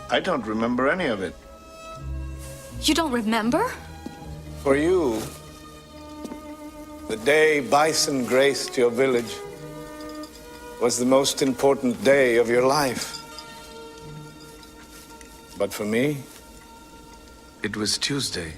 I don't remember any of it. You don't remember? For you, the day bison graced your village was the most important day of your life. But for me, it was Tuesday.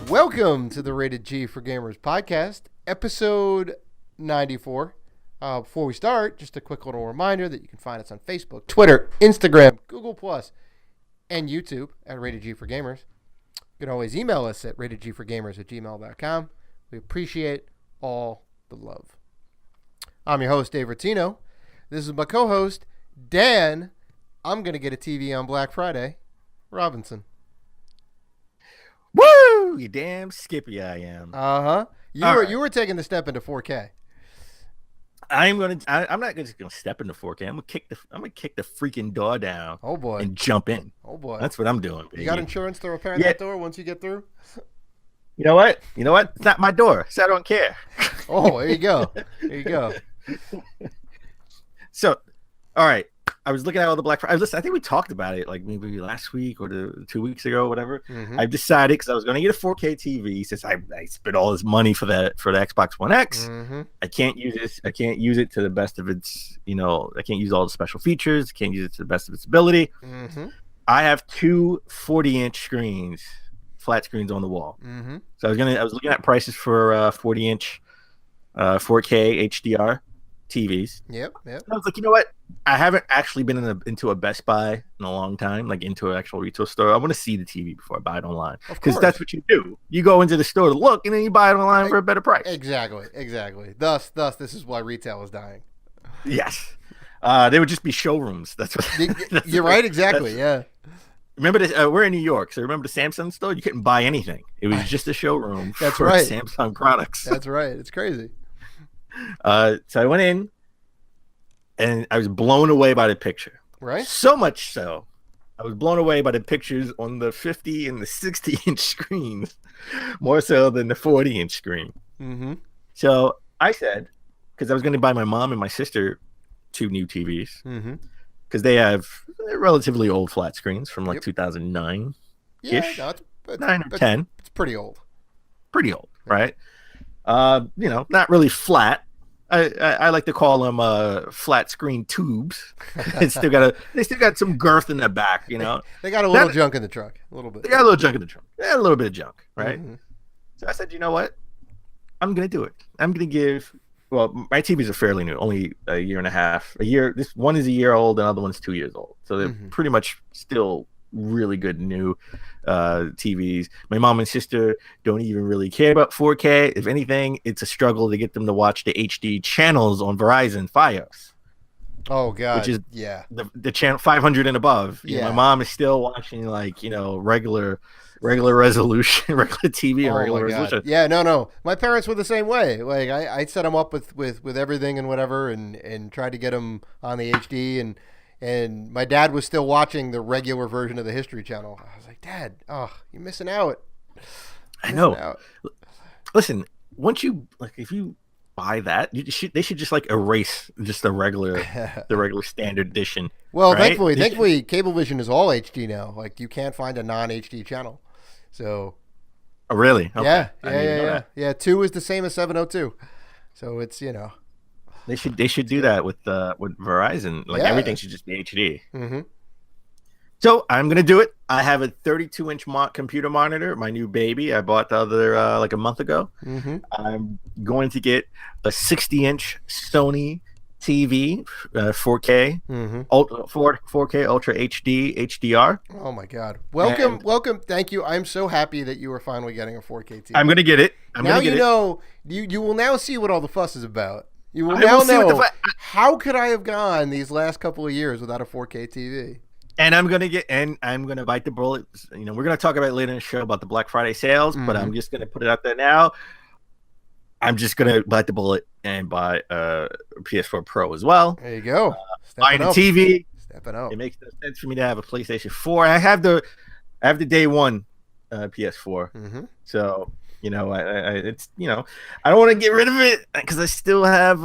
Welcome to the Rated G for Gamers podcast, episode 94. Before we start, just a quick little reminder that you can find us on Facebook, Twitter, Instagram, Google+, and YouTube at Rated G for Gamers. You can always email us at ratedgforgamers@gmail.com. We appreciate all the love. I'm your host, Dave Rattino. This is my co-host, Dan. I'm going to get a TV on Black Friday, Robinson. Woo! You damn skippy I am. Uh-huh. You were taking the step into 4K. I'm not just gonna step into 4K. I'm gonna kick the freaking door down. Oh boy. And jump in. Oh boy. That's what I'm doing, baby. You got insurance to repair that door once you get through? You know what? It's not my door, so I don't care. Oh, there you go. There you go. So, all right. I was looking at all the Black Friday. I think we talked about it like maybe last week or 2 weeks ago, or whatever. Mm-hmm. I've decided because I was going to get a 4K TV since I spent all this money for the Xbox One X. Mm-hmm. I can't use this. I can't use it to the best of its. I can't use all the special features. I can't use it to the best of its ability. Mm-hmm. I have two 40-inch screens, flat screens on the wall. Mm-hmm. So I was looking at prices for 40-inch 4K HDR TVs. Yep. And I was like, you know what? I haven't actually been into a Best Buy in a long time, like into an actual retail store. I want to see the TV before I buy it online. Because that's what you do. You go into the store to look, and then you buy it online for a better price. Exactly. Thus, this is why retail is dying. Yes. They would just be showrooms. That's what. You're right. Exactly. Yeah. Remember this? We're in New York, so remember the Samsung store? You couldn't buy anything. It was just a showroom for Samsung products. That's right. It's crazy. So I went in, and I was blown away by the picture. Right. So much so, I was blown away by the pictures on the 50 and the 60-inch screens, more so than the 40-inch screen. Mm-hmm. So I said, because I was going to buy my mom and my sister 2 new TVs, because they have relatively old flat screens from 2009. Yeah, 9 or 10. It's pretty old. Right? Not really flat. I like to call them flat screen tubes. They still got some girth in the back, They got a little junk in the trunk, a little bit. They got a little junk in the trunk. They got a little bit of junk, right? Mm-hmm. So I said, you know what? I'm gonna do it. I'm gonna give. Well, my TVs are fairly new, only a year and a half. This one is a year old, the other one's 2 years old. So they're pretty much still really good new TVs. My mom and sister don't even really care about 4K. If anything, it's a struggle to get them to watch the HD channels on Verizon Fios. Oh God, which is the channel 500 and above. My mom is still watching regular resolution, regular TV, and regular resolution. Yeah, no. My parents were the same way. Like I set them up with everything and whatever, and tried to get them on the HD and my dad was still watching the regular version of the History Channel. I was like, Dad, you're missing out. I know. Listen, once if you buy that, they should just erase just the regular standard edition. Well, right? thankfully, Cablevision is all HD now. Like you can't find a non-HD channel. So. Oh, really? Okay. Yeah. 2 is the same as 702. So it's They should do that with Verizon. Everything should just be HD. Mm-hmm. So I'm gonna do it. I have a 32-inch computer monitor, my new baby. I bought the other a month ago. Mm-hmm. I'm going to get a 60-inch Sony TV, 4K, 4K Ultra HD HDR. Oh my God! Welcome. Thank you. I'm so happy that you are finally getting a 4K TV. I'm gonna get it. You will now see what all the fuss is about. You will now know how could I have gone these last couple of years without a 4K TV. And I'm gonna bite the bullet. You know, we're gonna talk about it later in the show about the Black Friday sales, but I'm just gonna put it out there now. I'm just gonna bite the bullet and buy a PS4 Pro as well. There you go. Buying a TV. Stepping up. It makes no sense for me to have a PlayStation 4. I have the day one PS4. So you know, it's you know, I don't want to get rid of it because I still have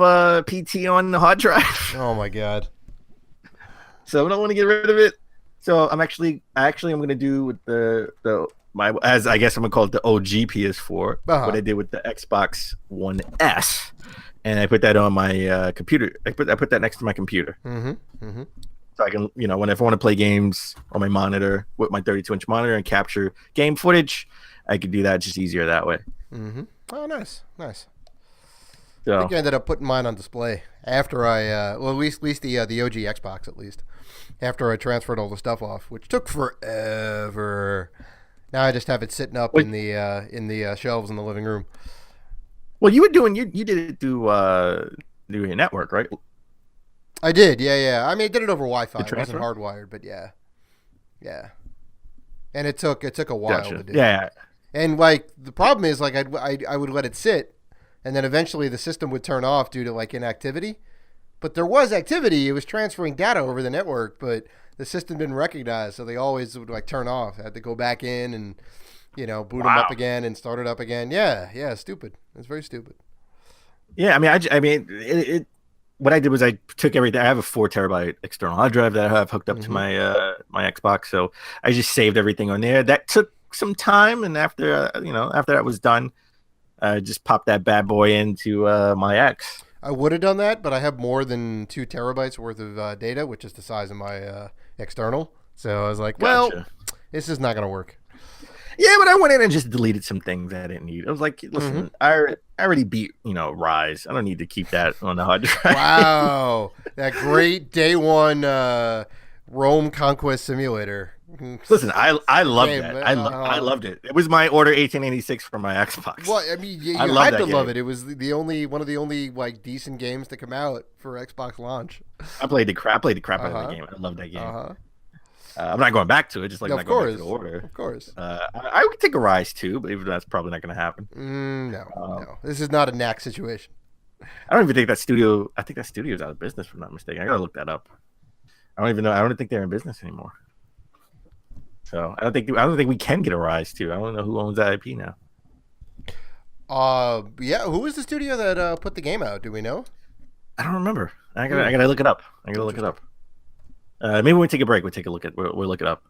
PT on the hard drive. Oh my god. So I don't want to get rid of it. So I'm gonna do with my as I guess I'm gonna call it the OG PS4. What I did with the Xbox One S, and I put that on my computer. I put that next to my computer. So I can, you know, whenever I want to play games on my monitor with my 32-inch monitor and capture game footage, I could do that just easier that way. Oh, nice. So, I think I ended up putting mine on display after I, at least the OG Xbox at least, after I transferred all the stuff off, which took forever. Now I just have it sitting up in the shelves in the living room. Well, you did it through your network, right? I did, yeah. I mean, I did it over Wi-Fi. It wasn't hardwired, but yeah. And it took a while to do. Yeah. And like the problem is, like I would let it sit, and then eventually the system would turn off due to like inactivity. But there was activity; it was transferring data over the network, but the system didn't recognize, so they always would like turn off. I had to go back in and boot them up again and start it up again. Yeah, stupid. It's very stupid. Yeah, I mean, what I did was I took everything. I have a 4 terabyte external hard drive that I have hooked up to my Xbox, so I just saved everything on there. That took some time, and after that was done, I just popped that bad boy into my X. I would have done that, but I have more than 2 terabytes worth of data, which is the size of my external. So I was like, well, this is not going to work. Yeah, but I went in and just deleted some things I didn't need. I was like, listen, I already beat, Rise. I don't need to keep that on the hard drive. Wow. That great day one Rome Conquest Simulator. Listen, I loved that. I loved it. It was my Order 1886 for my Xbox. Well, I mean, you had to love it. It was one of the only like decent games to come out for Xbox launch. I played the crap out of the game. I loved that game. I'm not going back to it, just like not going back to the Order. Of course. I would take a Rise too, but even that's probably not going to happen. No. This is not a knack situation. I don't even think that studio. I think that studio is out of business, if I'm not mistaken. I gotta look that up. I don't even know. I don't think they're in business anymore. So I don't think we can get a Rise 2. I don't know who owns that IP now. Yeah. Who was the studio that put the game out? Do we know? I don't remember. I gotta look it up. Maybe when we take a break, we'll look it up.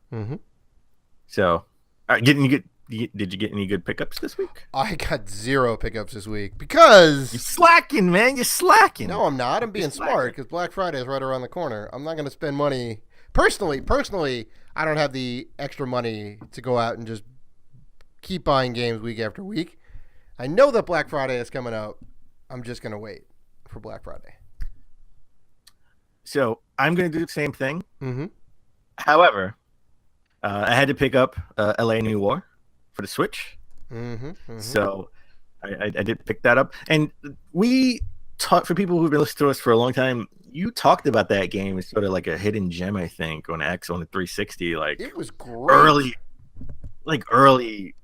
So, did you get any good pickups this week? I got 0 pickups this week because you're slacking, man. You're slacking. No, I'm not. I'm being smart because Black Friday is right around the corner. I'm not going to spend money. Personally, I don't have the extra money to go out and just keep buying games week after week. I know that Black Friday is coming up. I'm just going to wait for Black Friday. So I'm going to do the same thing. However, I had to pick up LA New War for the Switch. So I did pick that up. And we talked, for people who've been listening to us for a long time, you talked about that game as sort of like a hidden gem, I think, on X, on the 360. Like, it was great. early,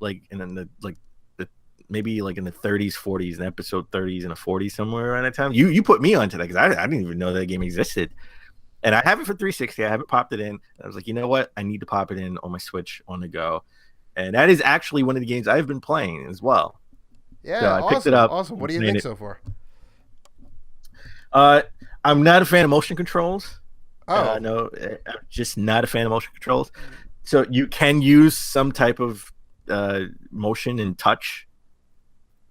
maybe like in the 30s, 40s, and episode 30s and a 40s, somewhere around that time. You put me onto that because I didn't even know that game existed. And I have it for 360. I haven't popped it in. I was like, you know what? I need to pop it in on my Switch on the go. And that is actually one of the games I've been playing as well. Yeah, so I picked it up. Awesome. What do you think so far? I'm not a fan of motion controls. No, I'm just not a fan of motion controls. So you can use some type of motion and touch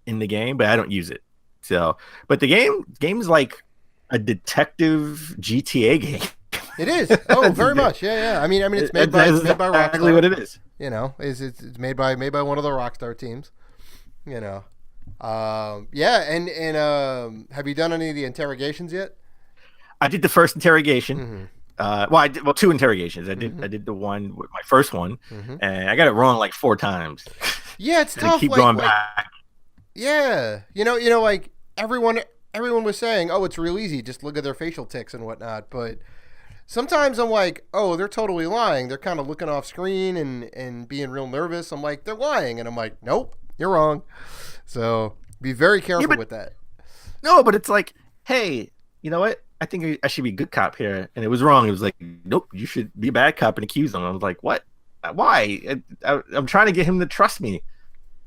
in the game, but I don't use it. So, but the game is like a detective GTA game. It is. Oh, very much. Yeah. I mean, it's made by Rockstar. Exactly what it is. It's made by one of the Rockstar teams. Yeah, and have you done any of the interrogations yet? I did the first interrogation. I did 2 interrogations. I did the one with my first one, and I got it wrong like 4 times. Yeah, it's tough. I keep going back. Yeah, like everyone was saying, oh, it's real easy. Just look at their facial tics and whatnot. But sometimes I'm like, oh, they're totally lying. They're kind of looking off screen and being real nervous. I'm like, they're lying. And I'm like, nope, you're wrong. So be very careful with that. No, but it's like, hey, you know what? I think I should be a good cop here. And it was wrong. It was like, nope, you should be a bad cop and accuse them. I was like, what? Why? I'm trying to get him to trust me.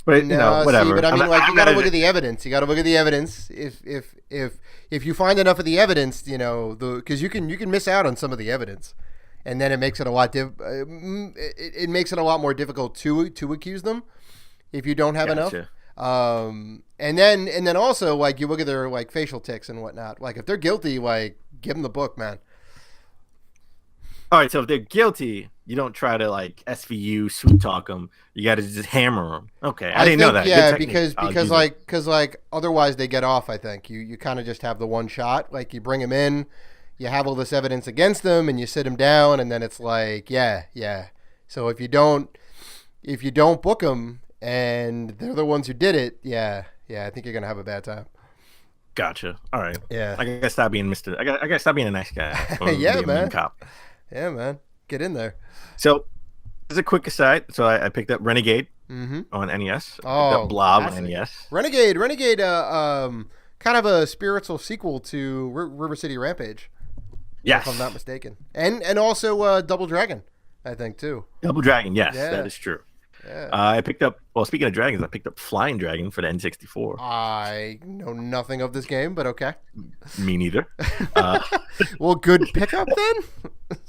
But, whatever. See, but I mean, you got to look at the evidence. You got to look at the evidence. If you find enough of the evidence, because you can miss out on some of the evidence, and then it makes it a lot it makes it a lot more difficult to accuse them if you don't have enough. And then also, like, you look at their, like, facial tics and whatnot. Like, if they're guilty, like, give them the book, man. All right, so if they're guilty, you don't try to, like, SVU, sweet talk them. You got to just hammer them. Okay, I didn't know that. Yeah, because otherwise they get off. I think you kind of just have the one shot. Like, you bring them in, you have all this evidence against them, and you sit them down, and then it's like, yeah. So if you don't book them, and they're the ones who did it, yeah, I think you're gonna have a bad time. Gotcha. All right. Yeah. I gotta stop being I gotta stop being a nice guy. Yeah, man. Cop. Yeah, man. Get in there. So, as a quick aside, so I picked up Renegade on NES. Oh, Blob classic. on NES. Renegade. Kind of a spiritual sequel to River City Rampage. Yes, if I'm not mistaken, and also Double Dragon, I think too. Double Dragon, yes, that is true. Yeah. I picked up. Well, speaking of dragons, I picked up Flying Dragon for the N64. I know nothing of this game, but okay. Me neither. Well, good pickup then.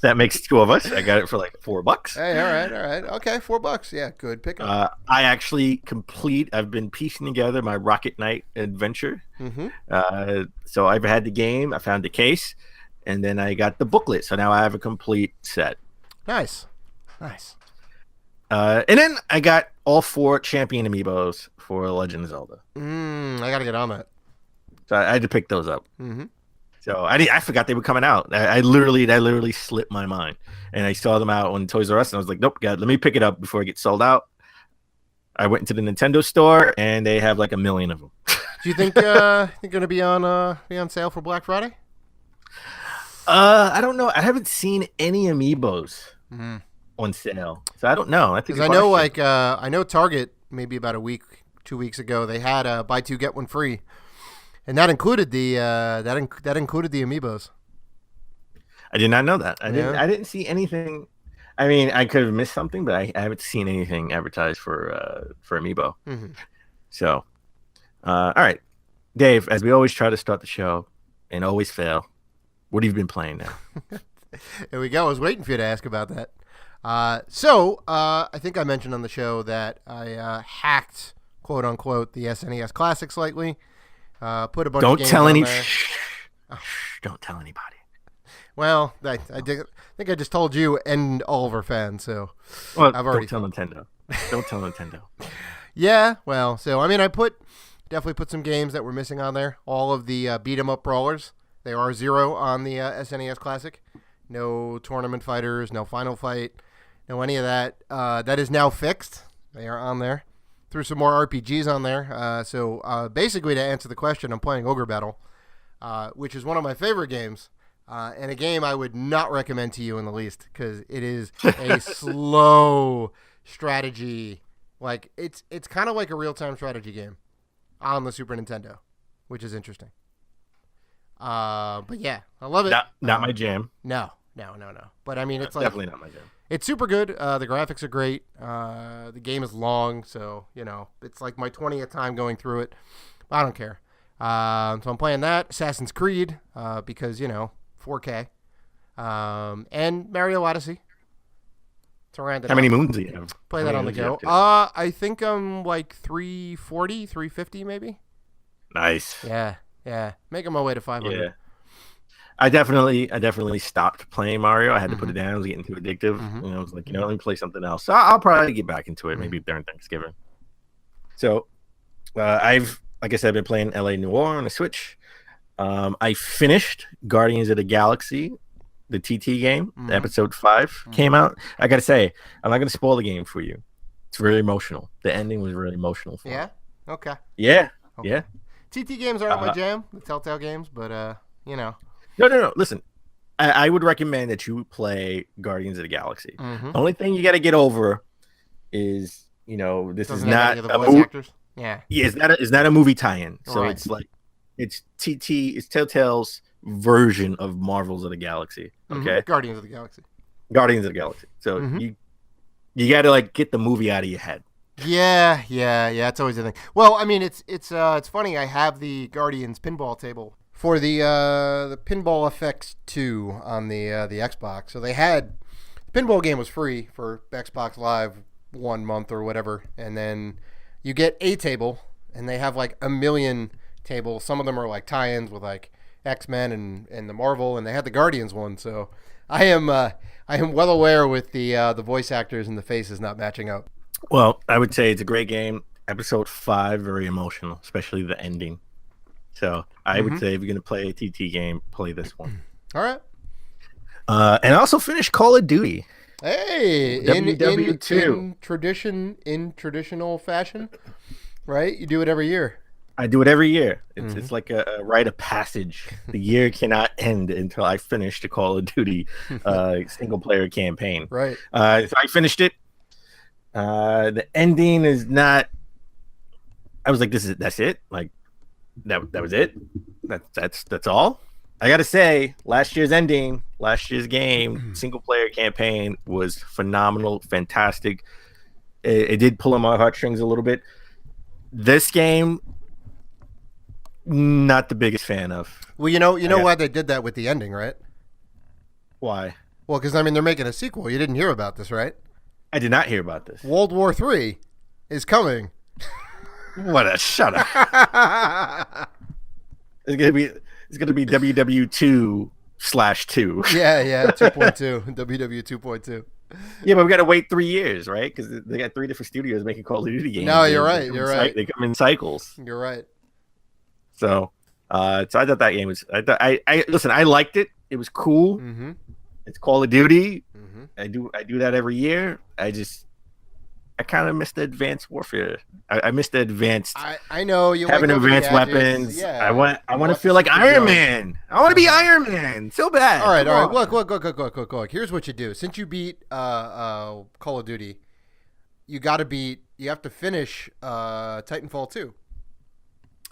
That makes two of us. I got it for like $4. Hey, all right. Okay, $4. Yeah, good pickup. I actually I've been piecing together my Rocket Knight adventure. So I've had the game. I found the case, and then I got the booklet. So now I have a complete set. Nice. And then I got all 4 champion amiibos for Legend of Zelda. I gotta get on that. So I had to pick those up. So I forgot they were coming out. I literally slipped my mind, and I saw them out on Toys R Us, and I was like, nope, God, let me pick it up before it gets sold out. I went into the Nintendo store, and they have like 1 million of them. Do you think they're gonna be on sale for Black Friday? I don't know. I haven't seen any amiibos on sale, so I don't know. Because I know, I know Target maybe about 2 weeks ago they had buy 2 get 1 free, and that included the that included the amiibos. I did not know that. I didn't see anything. I mean, I could have missed something, but I haven't seen anything advertised for amiibo. So, all right, Dave. As we always try to start the show and always fail, what have you been playing now? There we go. I was waiting for you to ask about that. So I think I mentioned on the show that I hacked, quote unquote, the SNES Classic slightly. Put a bunch of games on there. Don't tell anybody. Well, I think I just told you and all of our fans. So I've already don't tell Nintendo. Don't tell Nintendo. Yeah. Well, so I mean, I definitely put some games that were missing on there. All of the beat 'em up brawlers. They are 0 on the SNES Classic. No tournament fighters. No final fight. No any of that. That is now fixed. They are on there. Threw some more RPGs on there. So basically, to answer the question, I'm playing Ogre Battle, which is one of my favorite games, and a game I would not recommend to you in the least because it is a slow strategy. Like it's kind of like a real-time strategy game on the Super Nintendo, which is interesting. But yeah, I love it. Not my jam. No. But I mean, it's like definitely not my jam. It's super good. The graphics are great. The game is long, so it's like my 20th time going through it. I don't care. So I'm playing that Assassin's Creed because 4K, and Mario Odyssey. To round it How many moons do you have? Play that on the go. I think I'm like 340, 350 maybe. Nice. Yeah. Making my way to 500. Yeah. I definitely stopped playing Mario. I had to put it down. It was getting too addictive. And I was like, let me play something else. So I'll probably get back into it maybe during Thanksgiving. So like I said, I've been playing LA Noire on the Switch. I finished Guardians of the Galaxy, the TT game. Episode 5 came out. I got to say, I'm not going to spoil the game for you. It's really emotional. The ending was really emotional for me. Yeah? Okay. Yeah. Okay. Yeah. TT games aren't my jam, the Telltale games, but, No. Listen, I would recommend that you play Guardians of the Galaxy. Mm-hmm. The only thing you got to get over is, this Doesn't is have not any of the a voice actors. Yeah. Yeah, it's not a movie tie-in. So Right. it's like it's Telltale's version of Marvels of the Galaxy. Okay, Mm-hmm. Guardians of the Galaxy. Guardians of the Galaxy. So Mhm. you got to like get the movie out of your head. Yeah. It's always a thing. Well, I mean, it's funny. I have the Guardians pinball table for the Pinball Effects 2 on the Xbox. So they had the pinball game was free for Xbox Live 1 month or whatever, and then you get a table, and they have like a million tables. Some of them are like tie-ins with like X-Men and the Marvel, and they had the Guardians one. So I am well aware with the voice actors and the faces not matching up. Well, I would say it's a great game. Episode 5, very emotional, especially the ending. So I would say if you're going to play a TT game, play this one. All right. And also finish Call of Duty. Hey, WW2. in traditional fashion, right? You do it every year. I do it every year. It's like a rite of passage. The year cannot end until I finish the Call of Duty single player campaign. Right. So I finished it. The ending is not. I was like, that's it. Like that was it. That's all. I gotta say, last year's game, single player campaign was phenomenal, fantastic. It did pull on my heartstrings a little bit. This game, not the biggest fan of. Well, you know why they did that with the ending, right? Why? Well, because I mean they're making a sequel. You didn't hear about this, right? I did not hear about this. World War III is coming. What a shut up. It's gonna be WW2/2. Yeah, 2.2, WW 2.2. Yeah, but we got to wait 3 years, right? Because they got 3 different studios making Call of Duty games. No, you're right. You're right. They come in cycles. You're right. So I thought that game was. I listen. I liked it. It was cool. Mm-hmm. It's Call of Duty. Mm-hmm. I do that every year. I kind of miss the advanced warfare. I miss the advanced. I know you having like advanced gadgets. weapons. Yeah. I want to feel like Iron Man. I want to be Iron Man so bad. All right. Come on. Look. Here's what you do. Since you beat Call of Duty, you have to finish Titanfall 2.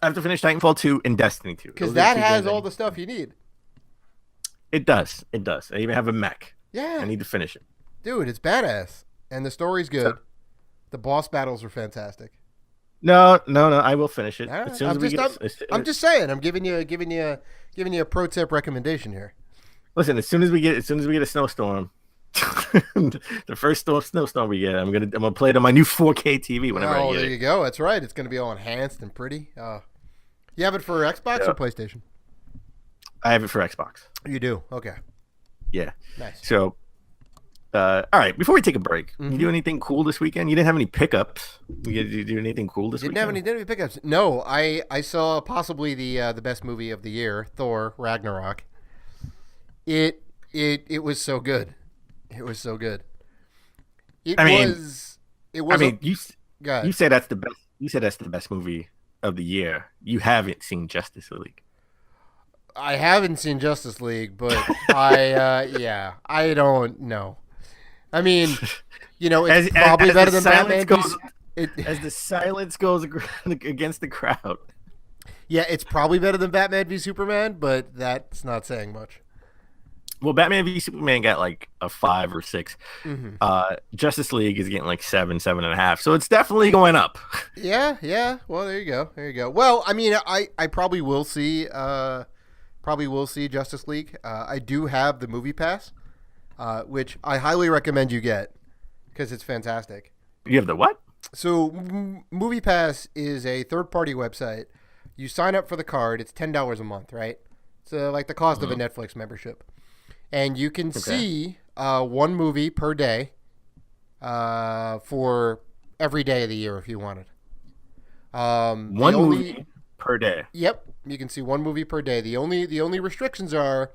I have to finish Titanfall 2 and Destiny 2. Because that has all the stuff you need. It does. I even have a mech. Yeah. I need to finish it. Dude, it's badass. And the story's good. The boss battles are fantastic. No. I will finish it. Right. As soon as I'm just saying. I'm giving you a pro tip recommendation here. Listen, as soon as we get a snowstorm, the first snowstorm we get, I'm gonna play it on my new 4K TV whenever I get there it. you go. That's right. It's gonna be all enhanced and pretty. You have it for Xbox or PlayStation? I have it for Xbox. You do. Okay. Yeah. Nice. So, all right. Before we take a break, you do anything cool this weekend? You didn't have any pickups. Did you do anything cool this weekend? Didn't have any pickups. No, I saw possibly the best movie of the year, Thor: Ragnarok. It was so good. It was so good. You said that's the best. You said that's the best movie of the year. You haven't seen Justice League. I haven't seen Justice League, but I don't know. I mean, it's probably better than Batman. As the silence goes against the crowd. Yeah, it's probably better than Batman v Superman, but that's not saying much. Well, Batman v Superman got like a 5 or 6. Mm-hmm. Justice League is getting like 7.5. So it's definitely going up. Yeah. Well, there you go. Well, I mean, I probably will see Justice League. I do have the Movie Pass, which I highly recommend you get because it's fantastic. You have the what? So Movie Pass is a third-party website. You sign up for the card. It's $10 a month, right? So like the cost of a Netflix membership. And you can see one movie per day for every day of the year if you wanted. One movie per day. Yep, you can see one movie per day. The only restrictions are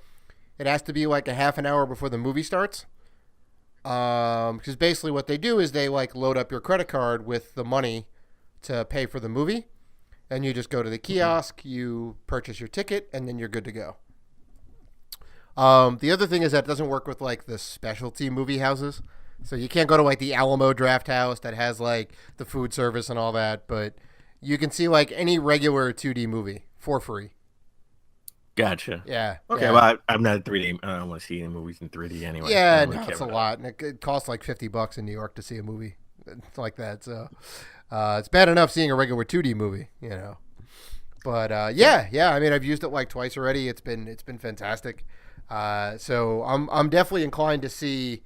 it has to be like a half an hour before the movie starts. Because basically what they do is they like load up your credit card with the money to pay for the movie, and you just go to the kiosk, you purchase your ticket, and then you're good to go. The other thing is that it doesn't work with like the specialty movie houses. So you can't go to like the Alamo Draft House that has like the food service and all that, but you can see like any regular 2D movie for free. Gotcha. Yeah. Okay. Yeah. Well, I'm not a 3D. I don't want to see any movies in 3D anyway. I Yeah, don't really no, care it's a about lot, and it costs like $50 in New York to see a movie like that. So it's bad enough seeing a regular 2D movie, you know. But yeah. I mean, I've used it like twice already. It's been fantastic. So I'm definitely inclined to see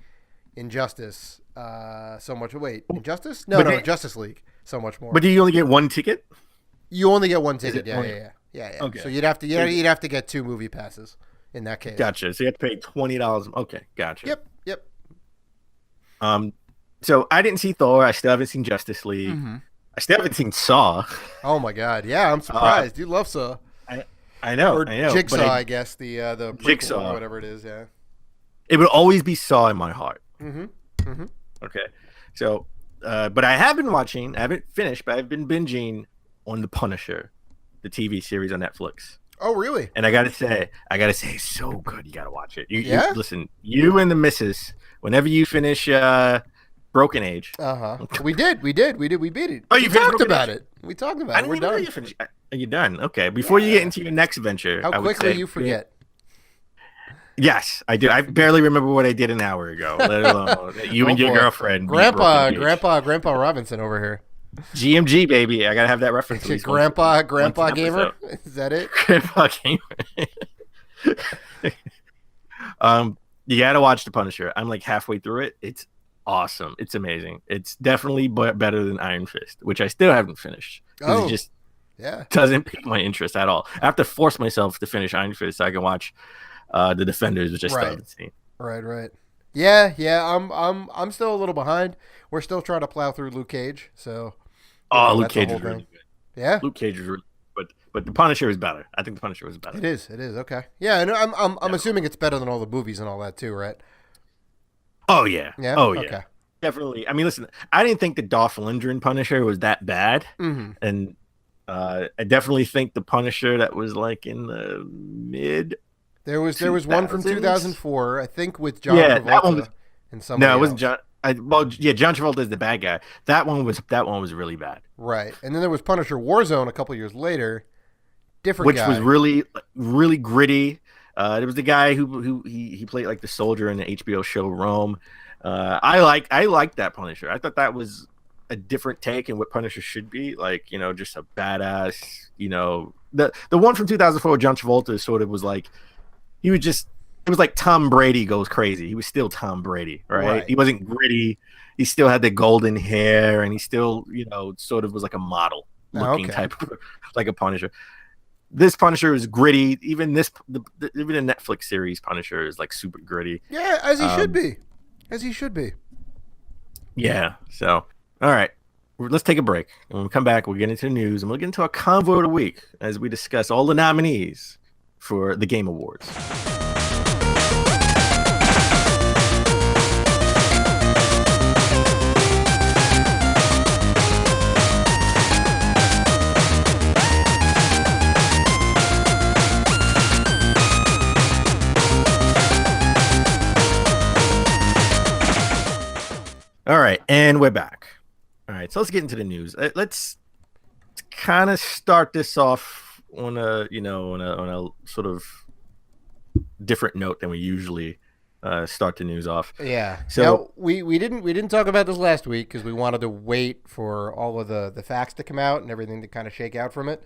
Injustice so much. Wait, Injustice? No, Justice League so much more. But do you only get one ticket? You only get one ticket. only- Yeah. Okay. So you'd have to get 2 movie passes in that case. Gotcha. So you have to pay $20. Okay. Gotcha. Yep. So I didn't see Thor. I still haven't seen Justice League. Mm-hmm. I still haven't seen Saw. Oh my God. Yeah, I'm surprised. You love Saw. I know. Or I know. Jigsaw, but I guess the prequel Jigsaw. or whatever it is. Yeah. It will always be Saw in my heart. Mm-hmm. Okay. So, but I have been watching. I haven't finished, but I've been binging on The Punisher, the TV series on Netflix. Oh, really? And I gotta say, it's so good. You gotta watch it. You listen. You and the missus, whenever you finish Broken Age. We did. We beat it. Oh, we you finished talked Broken about Age? it. We talked about I it. didn't We're even know done. you finished. Are you done? Okay. Before you get into your next venture, How I would quickly say, you forget. Yes, I do. I barely remember what I did an hour ago, let alone you and your boy. girlfriend. beat Grandpa Robinson over here. GMG, baby. I gotta have that reference. at least Grandpa once an gamer. episode. Is that it? Grandpa gamer. You gotta watch The Punisher. I'm like halfway through it. It's awesome. It's amazing. It's definitely better than Iron Fist, which I still haven't finished. It just doesn't pique my interest at all. I have to force myself to finish Iron Fist so I can watch The Defenders, which I still haven't seen. Right. Yeah. I'm still a little behind. We're still trying to plow through Luke Cage. So. Luke Cage is really good. Yeah. Luke Cage is really good, but The Punisher is better. I think The Punisher was better. It is. Okay. Yeah, and I'm assuming it's better than all the movies and all that too, right? Oh yeah. Yeah. Oh yeah. Okay. Definitely. I mean, listen, I didn't think the Dolph Lundgren Punisher was that bad, and I definitely think the Punisher that was like in the mid. There was one from 2004, I think, with John Travolta. That one was, and somebody it wasn't else. John. John Travolta is the bad guy. That one was really bad. Right, and then there was Punisher Warzone a couple years later, which guy. was really gritty. It was the guy who he played like the soldier in the HBO show Rome. I like that Punisher. I thought that was a different take in what Punisher should be, like, just a badass. The one from 2004, John Travolta, sort of was like it was like Tom Brady goes crazy. He was still Tom Brady, right? He wasn't gritty. He still had the golden hair, and he still sort of was like a model looking type of, like a Punisher. This Punisher is gritty. Even the Netflix series Punisher is like super gritty. Yeah, as he should be. As he should be. Yeah. So, all right. Let's take a break. And when we come back, we'll get into the news, and we'll get into our convo of the week as we discuss all the nominees for the Game Awards. All right, and we're back. All right, so let's get into the news. Let's kind of start this off on a sort of different note than we usually start the news off. Yeah. So now, we didn't talk about this last week because we wanted to wait for all of the facts to come out and everything to kind of shake out from it.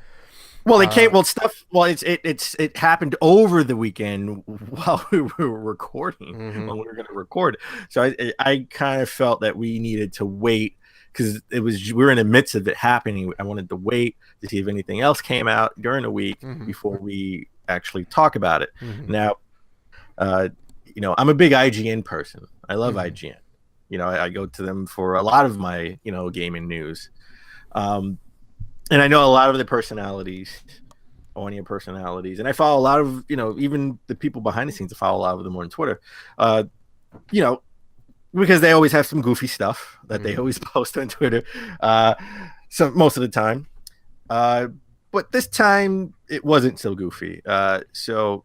Well, it came. Well, stuff. Well, it happened over the weekend while we were recording. When we were going to record, so I kind of felt that we needed to wait because we were in the midst of it happening. I wanted to wait to see if anything else came out during the week before we actually talk about it. Now, I'm a big IGN person. I love IGN. I go to them for a lot of my gaming news. And I know a lot of the audio personalities, and I follow a lot of, even the people behind the scenes. I follow a lot of them on Twitter, because they always have some goofy stuff that they always post on Twitter. So most of the time, but this time it wasn't so goofy. So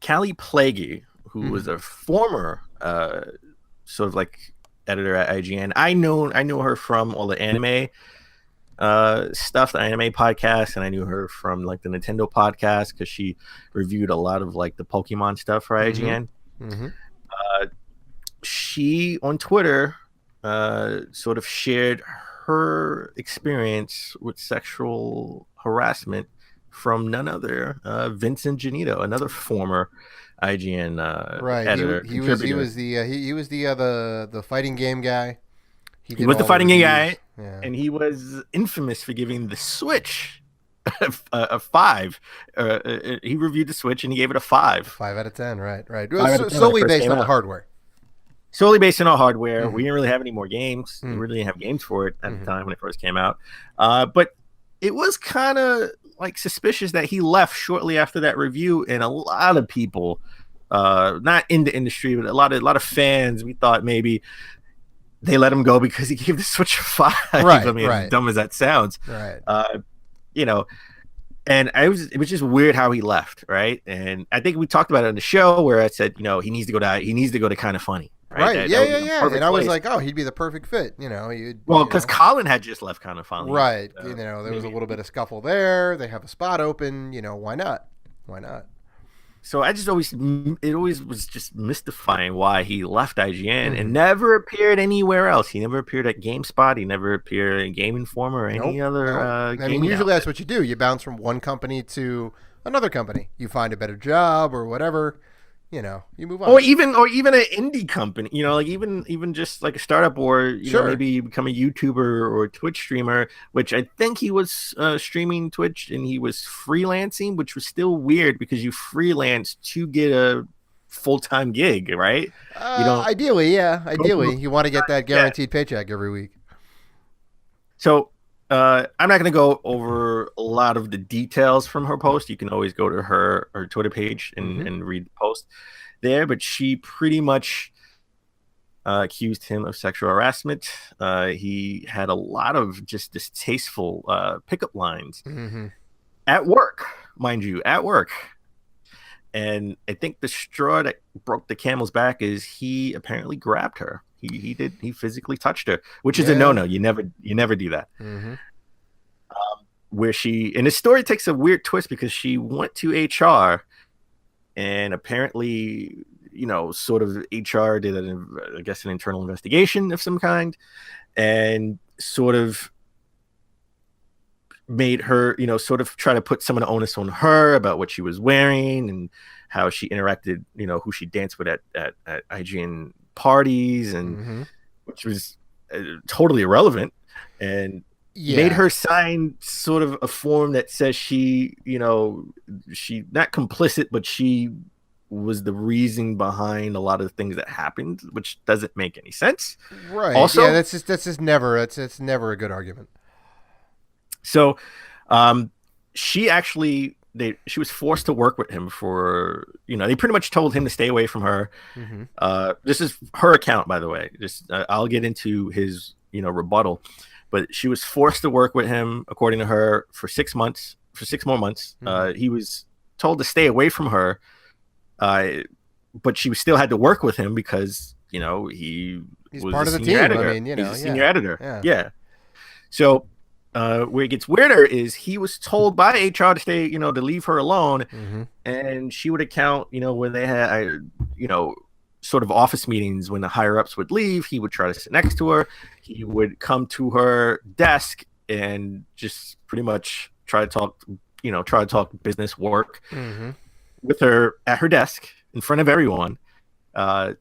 Callie Plaguey, who was a former sort of like editor at IGN. I know her from all the anime stuff, the anime podcast, and I knew her from like the Nintendo podcast because she reviewed a lot of like the Pokemon stuff for IGN. She on Twitter sort of shared her experience with sexual harassment from none other Vince Ingenito, another former IGN editor. He was the fighting game guy. He was the fighting game guy, and he was infamous for giving the Switch a 5. He reviewed the Switch and he gave it a 5. 5 out of 10, right. Solely based on the hardware. Solely based on our hardware. We didn't really have any more games. We really didn't have games for it at the time when it first came out. But it was kind of like suspicious that he left shortly after that review, and a lot of people, not in the industry, but a lot of fans, we thought maybe they let him go because he gave the Switch a 5. Right, I mean, as dumb as that sounds. Right. And it was just weird how he left, right? And I think we talked about it on the show where I said, he needs to go to Kind of Funny. Right. Yeah. And I was like, oh, he'd be the perfect fit. Because Colin had just left Kind of Funny. Right. There was a little bit of scuffle there. They have a spot open. Why not? So it always was just mystifying why he left IGN and never appeared anywhere else. He never appeared at GameSpot. He never appeared in Game Informer or any other. Usually that's what you do. You bounce from one company to another company. You find a better job or whatever. You move on. Or even an indie company. Like even just like a startup, or maybe you become a YouTuber or a Twitch streamer. Which I think he was streaming Twitch and he was freelancing, which was still weird because you freelance to get a full-time gig, right? Ideally, you want to get that guaranteed paycheck every week. So I'm not going to go over a lot of the details from her post. You can always go to her Twitter page and read the post there. But she pretty much accused him of sexual harassment. He had a lot of just distasteful pickup lines at work, mind you, at work. And I think the straw that broke the camel's back is he apparently grabbed her. He physically touched her, which is a no-no. You never do that. Where and the story takes a weird twist because she went to HR, and apparently, sort of HR did an internal investigation of some kind, and sort of made her, sort of try to put some of the onus on her about what she was wearing and how she interacted, who she danced with at IGN parties, and which was totally irrelevant, and made her sign sort of a form that says she not complicit, but she was the reason behind a lot of the things that happened, which doesn't make any sense. Right. Also, that's just never it's never a good argument. So, she was forced to work with him for, they pretty much told him to stay away from her. This is her account, by the way. Just I'll get into his, rebuttal, but she was forced to work with him, according to her, for 6 months, for 6 more months. He was told to stay away from her, but she still had to work with him because, he's was part of the team. Editor. He's a senior editor. Yeah. So, where it gets weirder is he was told by HR to stay, to leave her alone, and she would account, when they had, sort of office meetings when the higher ups would leave, he would try to sit next to her. He would come to her desk and just pretty much try to talk business work with her at her desk in front of everyone. If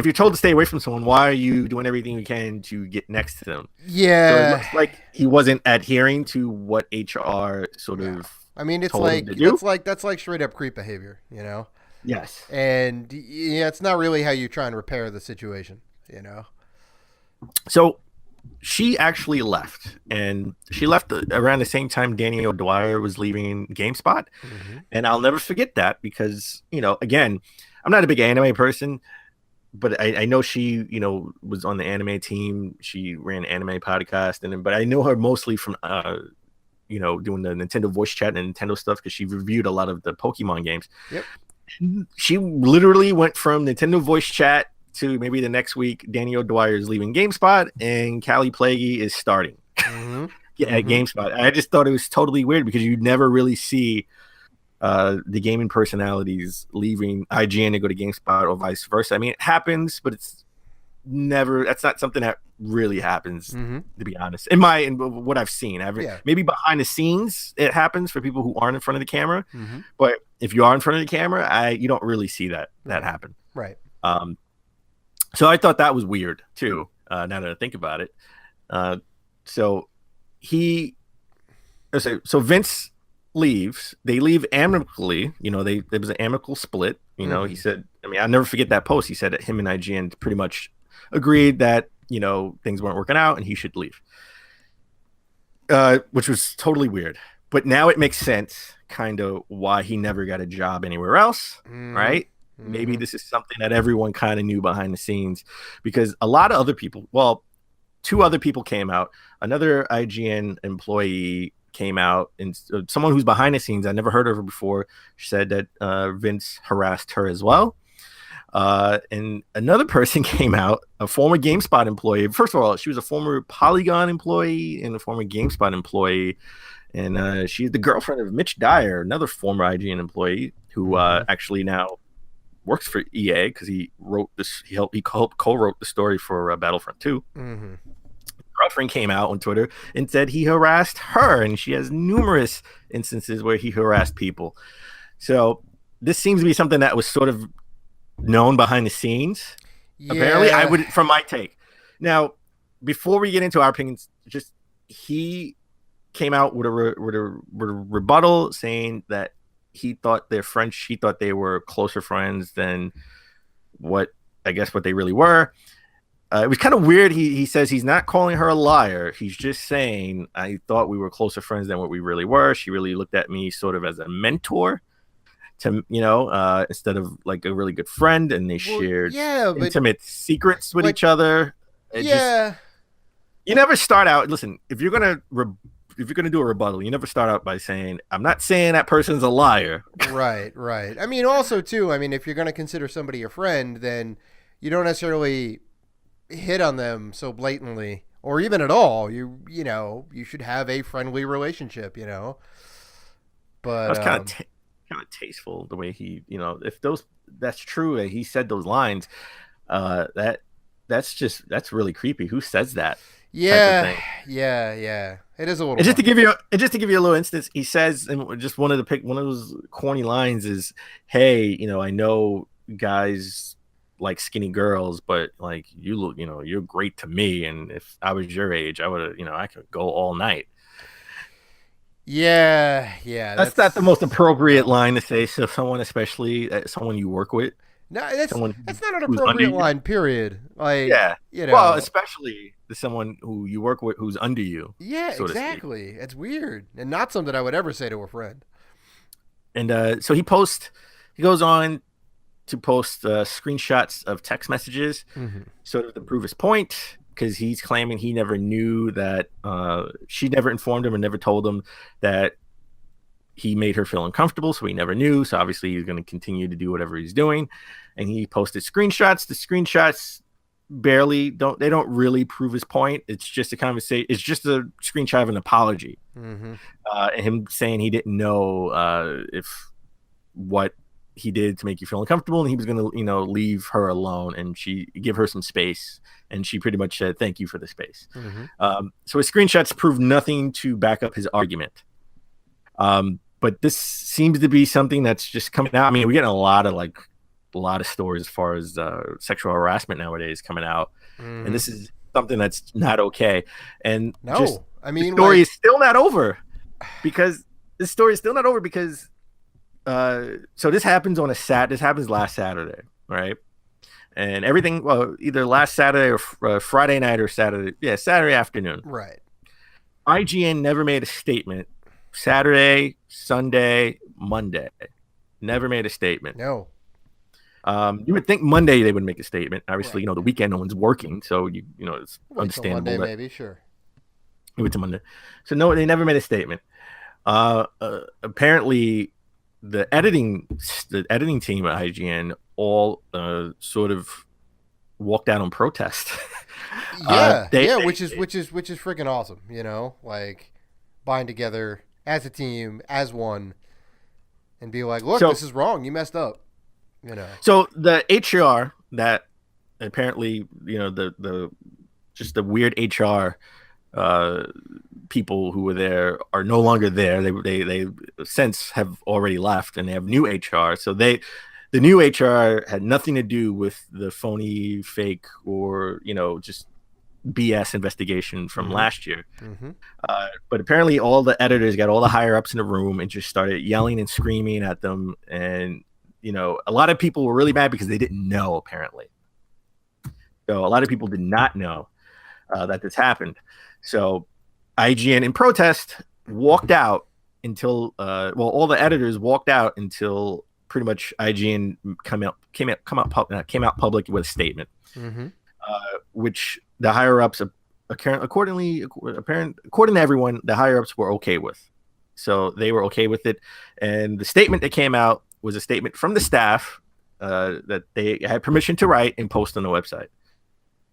you're told to stay away from someone, why are you doing everything you can to get next to them? Yeah. So it looks like he wasn't adhering to what HR sort of. I mean, it's told like him to do. that's like straight up creep behavior, Yes. And it's not really how you try and repair the situation, So she actually left, and she left around the same time Danny O'Dwyer was leaving GameSpot. And I'll never forget that because, again, I'm not a big anime person, but I know she, was on the anime team. She ran an anime podcast, but I know her mostly from doing the Nintendo voice chat and Nintendo stuff because she reviewed a lot of the Pokemon games. Yep. She literally went from Nintendo voice chat to maybe the next week, Danny O'Dwyer is leaving GameSpot and Callie Plaguey is starting. Mm-hmm. At GameSpot. I just thought it was totally weird because you never really see the gaming personalities leaving IGN to go to GameSpot or vice versa. I mean, it happens, but that's not something that really happens, to be honest. In what I've seen, maybe behind the scenes it happens for people who aren't in front of the camera, but if you are in front of the camera, you don't really see that happen. Right. So I thought that was weird too. Now that I think about it, so Vince leaves. They leave amicably. There was an amicable split. He said, I'll never forget that post. He said that him and IGN pretty much agreed that things weren't working out and he should leave, which was totally weird. But now it makes sense, kind of, why he never got a job anywhere else, right? Maybe this is something that everyone kind of knew behind the scenes, because a lot of other people, two other people came out. Another IGN employee came out, and someone who's behind the scenes, I never heard of her before, said that Vince harassed her as well. And another person came out, a former GameSpot employee. First of all, she was a former Polygon employee and a former GameSpot employee. And she's the girlfriend of Mitch Dyer, another former IGN employee who actually now works for EA because he wrote this. He co-wrote the story for Battlefront II. Girlfriend came out on Twitter and said he harassed her, and she has numerous instances where he harassed people. So this seems to be something that was sort of known behind the scenes. Yeah. Apparently, from my take. Now, before we get into our opinions, just he came out with a rebuttal saying that he thought they were closer friends than what they really were. It was kind of weird. He says he's not calling her a liar. He's just saying, I thought we were closer friends than what we really were. She really looked at me sort of as a mentor to, instead of like a really good friend, and they shared intimate secrets with each other. You never start out. Listen, if you're going to do a rebuttal, you never start out by saying, I'm not saying that person's a liar. Right. I mean, also too, if you're going to consider somebody a friend, then you don't necessarily hit on them so blatantly, or even at all. You should have a friendly relationship, But that's kind of tasteful the way he, if that's true that he said those lines, that's really creepy. Who says that? Yeah. It is a little. And just to give you a little instance, he says, and just one of those corny lines is, "Hey, I know guys like skinny girls, but like you look, you're great to me, and if I was your age, I would, I could go all night." Yeah. That's not the most appropriate line to say to someone, especially someone you work with. No, that's not an appropriate line. Period. Like, well, especially to someone who you work with who's under you. Yeah, so exactly. It's weird, and not something I would ever say to a friend. And so he goes on to post screenshots of text messages, sort of to prove his point, because he's claiming he never knew that she never informed him and never told him that he made her feel uncomfortable, so he never knew. So obviously he's going to continue to do whatever he's doing. And he posted screenshots. The screenshots don't really prove his point. It's just a conversation. It's just a screenshot of an apology. And him saying he didn't know if what he did to make you feel uncomfortable, and he was going to, leave her alone and give her some space. And she pretty much said, "Thank you for the space." So his screenshots prove nothing to back up his argument. But this seems to be something that's just coming out. We're getting a lot of stories as far as sexual harassment nowadays coming out, and this is something that's not okay. And the story is still not over because so this happens this happens last Saturday, right? And everything, either last Saturday or Friday night or Saturday afternoon, right? IGN never made a statement. Saturday, Sunday, Monday, never made a statement. No. You would think Monday they would make a statement. Obviously, the weekend no one's working, so it's understandable. Monday, maybe, sure. It went to Monday, so no, they never made a statement. Apparently, the editing team at IGN all sort of walked out on protest. Which is freaking awesome. Like bind together as a team, as one, and be like, look, this is wrong. You messed up. So the HR that apparently, the weird HR people who were there are no longer there. They since have already left, and they have new HR. So the new HR had nothing to do with the phony, fake, or just BS investigation from last year. But apparently all the editors got all the higher ups in the room and just started yelling and screaming at them. And a lot of people were really mad because they didn't know, apparently. So a lot of people did not know that this happened. So IGN in protest walked out until all the editors walked out until pretty much IGN came out public with a statement, which the higher ups according to everyone, the higher ups were okay with. So they were okay with it, and the statement that came out was a statement from the staff that they had permission to write and post on the website,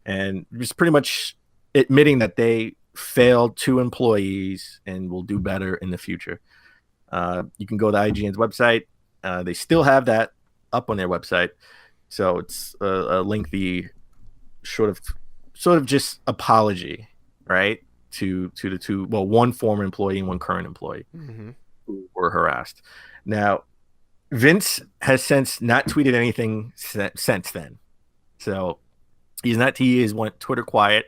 and just pretty much admitting that they failed 2 employees and will do better in the future. You can go to IGN's website. They still have that up on their website, so it's a lengthy sort of just apology, right, to the 2, one former employee and one current employee who were harassed. Now, Vince has since not tweeted anything since then, so he went Twitter quiet.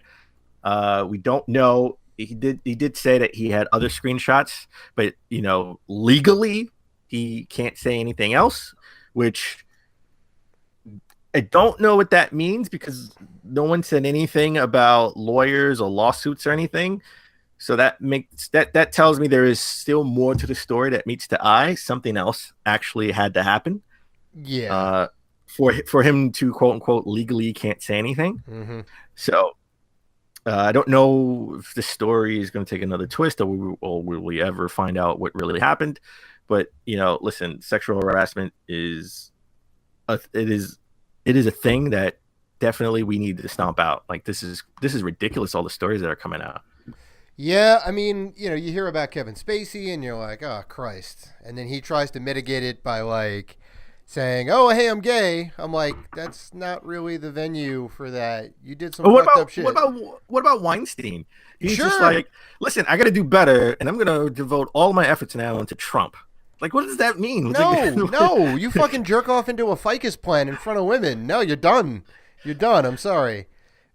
We don't know. He did say that he had other screenshots, but legally he can't say anything else, which I don't know what that means, because no one said anything about lawyers or lawsuits or anything. So that tells me there is still more to the story that meets the eye. Something else actually had to happen. Yeah. For him to quote unquote legally can't say anything. So I don't know if the story is going to take another twist, or will we ever find out what really happened. But listen, sexual harassment is a thing that definitely we need to stomp out. Like, this is ridiculous, all the stories that are coming out. Yeah, I mean, you hear about Kevin Spacey and you're like, oh Christ, and then he tries to mitigate it by like saying, oh hey, I'm gay. I'm like, that's not really the venue for that. You did some fucked up shit. What about Weinstein? He's just like, listen, I got to do better, and I'm gonna devote all my efforts now into Trump. Like, what does that mean? No, you fucking jerk off into a ficus plant in front of women. No, you're done. You're done. I'm sorry.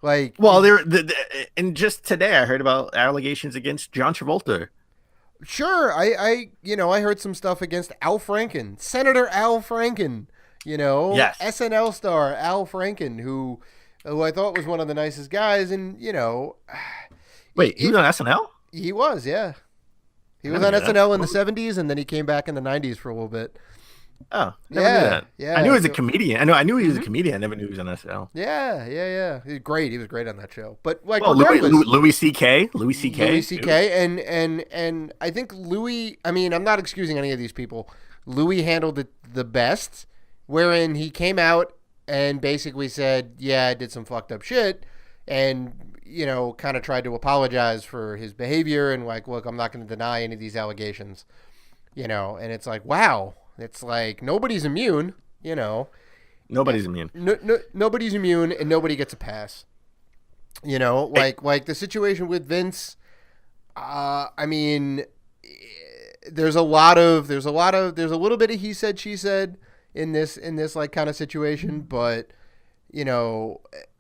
Like, well, and just today I heard about allegations against John Travolta. Sure, I heard some stuff against Al Franken, Senator Al Franken. Yes. SNL star Al Franken, who I thought was one of the nicest guys, and wait, he was on SNL? He was, yeah. He was on SNL in the 70s, and then he came back in the 90s for a little bit. Oh, never knew that. Yeah. I knew he was a comedian. I knew he was a comedian. I never knew he was on SNL. Yeah. He was great. He was great on that show. But like, Louis C.K. And I think Louis. I mean, I'm not excusing any of these people. Louis handled it the best, wherein he came out and basically said, "Yeah, I did some fucked up shit," and kind of tried to apologize for his behavior and like, look, I'm not going to deny any of these allegations. And it's like, wow. It's like nobody's immune, Nobody's immune. Nobody's immune, and nobody gets a pass. Like the situation with Vince. I mean, there's a little bit of he said, she said in this like kind of situation, but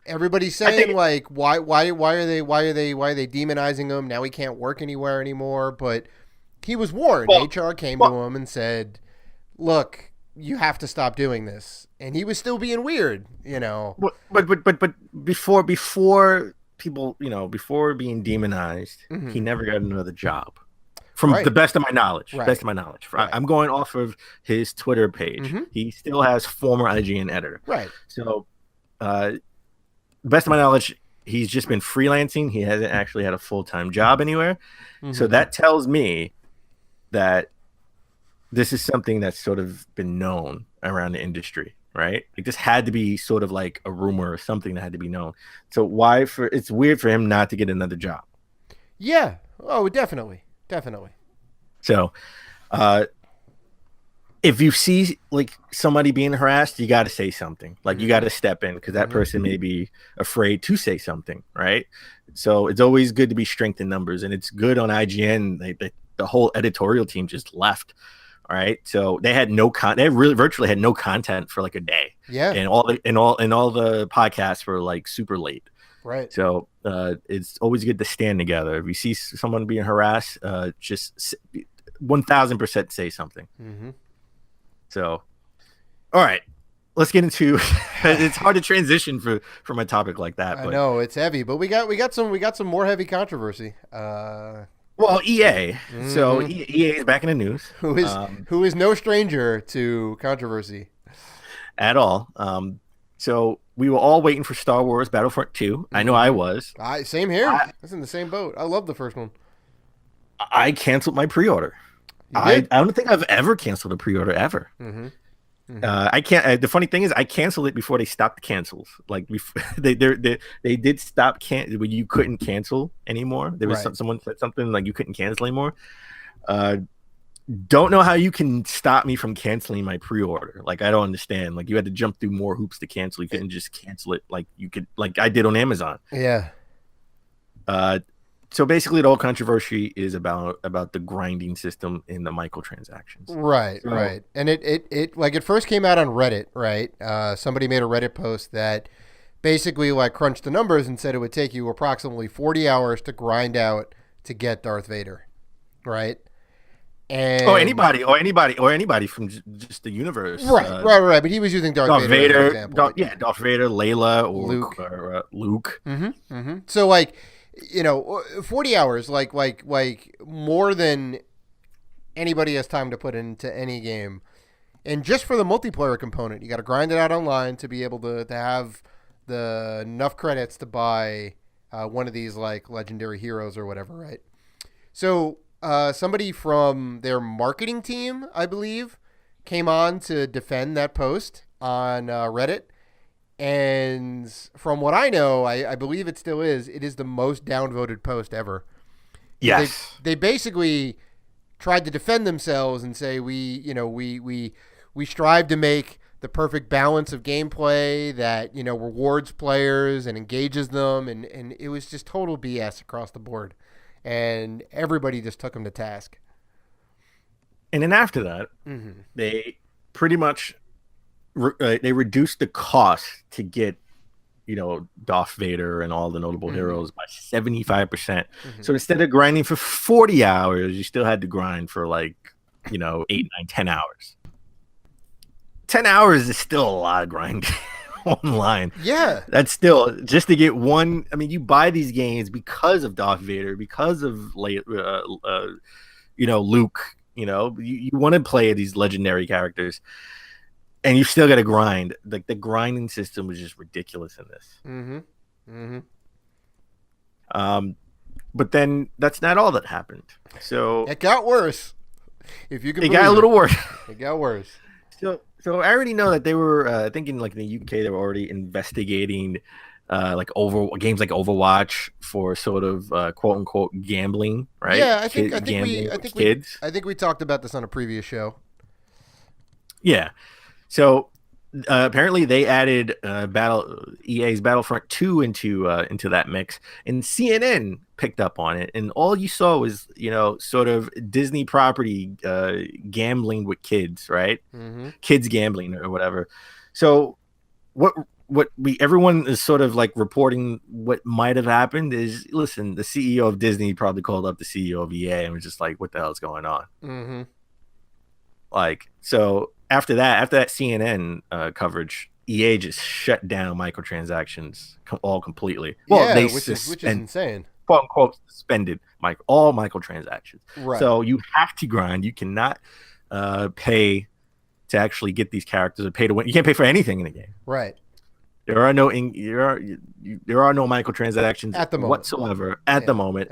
everybody's saying like, why are they demonizing him? Now he can't work anywhere anymore. But he was warned. HR came to him and said, look, you have to stop doing this, and he was still being weird, But before people, before being demonized, he never got another job, from the best of my knowledge. I'm going off of his Twitter page. He still has former IGN editor. Right. So, best of my knowledge, he's just been freelancing. He hasn't actually had a full-time job anywhere. So that tells me that this is something that's sort of been known around the industry, right? Like this had to be sort of like a rumor or something that had to be known. So it's weird for him not to get another job. Yeah. Oh, definitely. So, if you see like somebody being harassed, you got to say something. Like you got to step in because that person may be afraid to say something, right? So it's always good to be strength in numbers, and it's good on IGN. The whole editorial team just left. All right, so they had they really virtually had no content for like a day. Yeah, and all the podcasts were like super late. Right. So it's always good to stand together. If you see someone being harassed, just 1000% say something. Mm-hmm. So, all right, let's get into. It's hard to transition from a topic like that. I know it's heavy, but we got some more heavy controversy. Well, EA. Mm-hmm. So EA is back in the news. Who is no stranger to controversy at all. So we were all waiting for Star Wars Battlefront II. Mm-hmm. I know I was. Same here. I was in the same boat. I love the first one. I canceled my pre-order. I don't think I've ever canceled a pre-order ever. Mm-hmm. Mm-hmm. I can't. The funny thing is, I canceled it before they stopped the cancels. Like they did stop when you couldn't cancel anymore. There was someone said something like you couldn't cancel anymore. Don't know how you can stop me from canceling my pre-order. Like I don't understand. Like you had to jump through more hoops to cancel. You couldn't just cancel it like you could, like I did on Amazon. Yeah. So basically, the whole controversy is about the grinding system in the microtransactions. Right, so, right. And it like it first came out on Reddit, right? Somebody made a Reddit post that basically like crunched the numbers and said it would take you approximately 40 hours to grind out to get Darth Vader, right? And anybody from just the universe. Right. But he was using Darth Vader as an example. Darth Vader, Layla, or Luke. Mm-hmm, mm-hmm. So like, 40 hours, like more than anybody has time to put into any game. And just for the multiplayer component, you got to grind it out online to be able to have enough credits to buy one of these like legendary heroes or whatever, right? So somebody from their marketing team, I believe, came on to defend that post on Reddit. And from what I know, I believe it still is. It is the most downvoted post ever. Yes. They basically tried to defend themselves and say we strive to make the perfect balance of gameplay that rewards players and engages them, and it was just total BS across the board, and everybody just took them to task. And then after that, they pretty much. They reduced the cost to get, Darth Vader and all the notable heroes by 75%. So instead of grinding for 40 hours, you still had to grind for 8, 9, 10 hours. 10 hours is still a lot of grinding online. Yeah. That's still just to get one. I mean, you buy these games because of Darth Vader, because of Luke. You want to play these legendary characters. And you still got to grind. Like the grinding system was just ridiculous in this. But then that's not all that happened. So it got worse. If you can, it got a little worse. It got worse. So I already know that they were. I think in like the UK they were already investigating, games like Overwatch for sort of quote unquote gambling, right? Yeah, I think we talked about this on a previous show. Yeah. So apparently they added EA's Battlefront 2 into that mix, and CNN picked up on it, and all you saw was sort of Disney property gambling with kids, right? Kids gambling or whatever. So what everyone is sort of like reporting what might have happened is, listen, the CEO of Disney probably called up the CEO of EA and was just like, what the hell is going on? So after that CNN coverage, EA just shut down microtransactions all completely. Well, which is insane. Quote unquote suspended all microtransactions. Right. So you have to grind. You cannot pay to actually get these characters or pay to win. You can't pay for anything in the game. Right. There are no microtransactions at the moment whatsoever at the moment.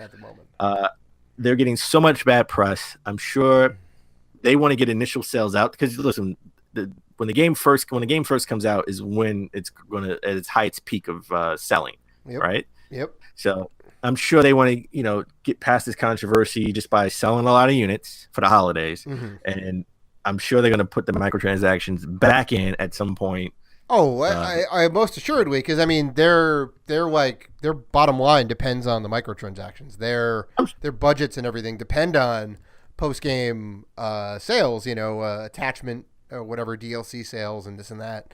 they're getting so much bad press. I'm sure they want to get initial sales out because listen, when the game first comes out is when it's going to at its highest peak of selling, right? Yep. So I'm sure they want to get past this controversy just by selling a lot of units for the holidays, and I'm sure they're going to put the microtransactions back in at some point. Oh, I most assuredly, because I mean their bottom line depends on the microtransactions. Their budgets and everything depend on post game sales, attachment or whatever DLC sales and this and that,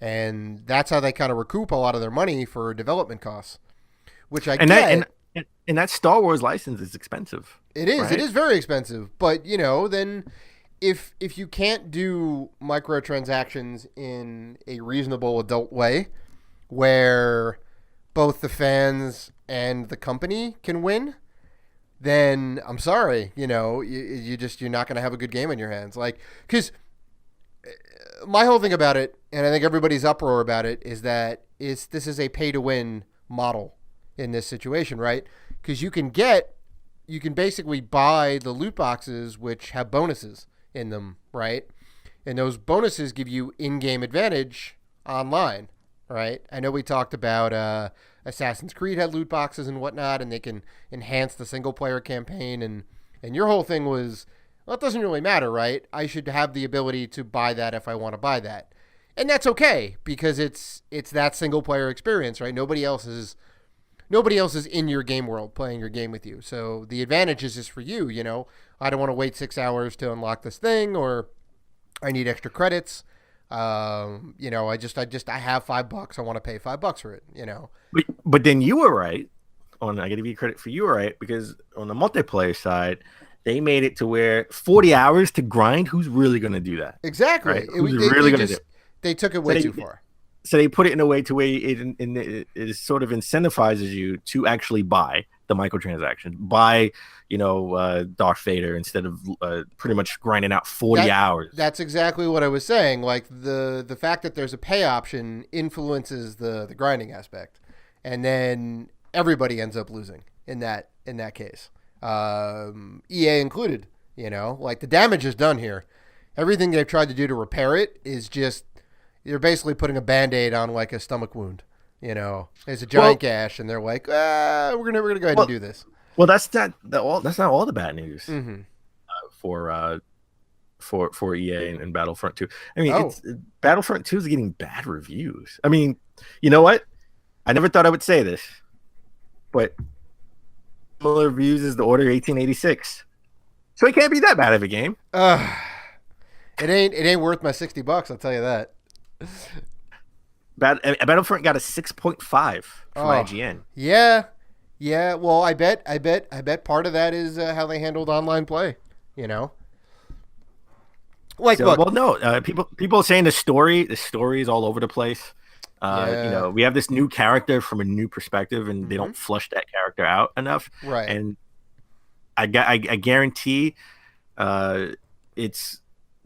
and that's how they kind of recoup a lot of their money for development costs. Which I get. And that Star Wars license is expensive. It is. Right? It is very expensive. But then if you can't do microtransactions in a reasonable adult way, where both the fans and the company can win, then I'm sorry, you're not going to have a good game in your hands. Like, because my whole thing about it, and I think everybody's uproar about it, is that this is a pay to win model in this situation, right? Because you can basically buy the loot boxes which have bonuses in them, right? And those bonuses give you in-game advantage online, right? I know we talked about Assassin's Creed had loot boxes and whatnot, and they can enhance the single-player campaign, and your whole thing was, well, it doesn't really matter, right? I should have the ability to buy that if I want to buy that. And that's okay, because it's that single-player experience, right? Nobody else is in your game world playing your game with you. So the advantage is just for you, I don't want to wait 6 hours to unlock this thing, or I need extra credits. I have $5. I want to pay $5 for it, But then you were right. I got to give you credit for you were right, because on the multiplayer side, they made it to where 40 hours to grind. Who's really going to do that? Exactly. Right? Who's really going to do it? They took it way too far. So they put it in a way to where it sort of incentivizes you to actually buy the microtransactions, buy, Darth Vader instead of pretty much grinding out 40 hours. That's exactly what I was saying. Like the fact that there's a pay option influences the grinding aspect, and then everybody ends up losing in that case, EA included. Like the damage is done here. Everything they've tried to do to repair it is just. You're basically putting a Band-Aid on like a stomach wound, There's a giant gash, and they're like, we're gonna go ahead and do this. Well, that's not all the bad news for EA and Battlefront 2. I mean, Battlefront 2 is getting bad reviews. I mean, you know what? I never thought I would say this, but similar reviews as the Order 1886. So it can't be that bad of a game. It ain't worth my $60. I'll tell you that. Battlefront got a 6.5 from IGN. Yeah. Well, I bet part of that is how they handled online play. Like, look. Well, no. People are saying the story is all over the place. We have this new character from a new perspective, and they don't flush that character out enough. Right. And I guarantee,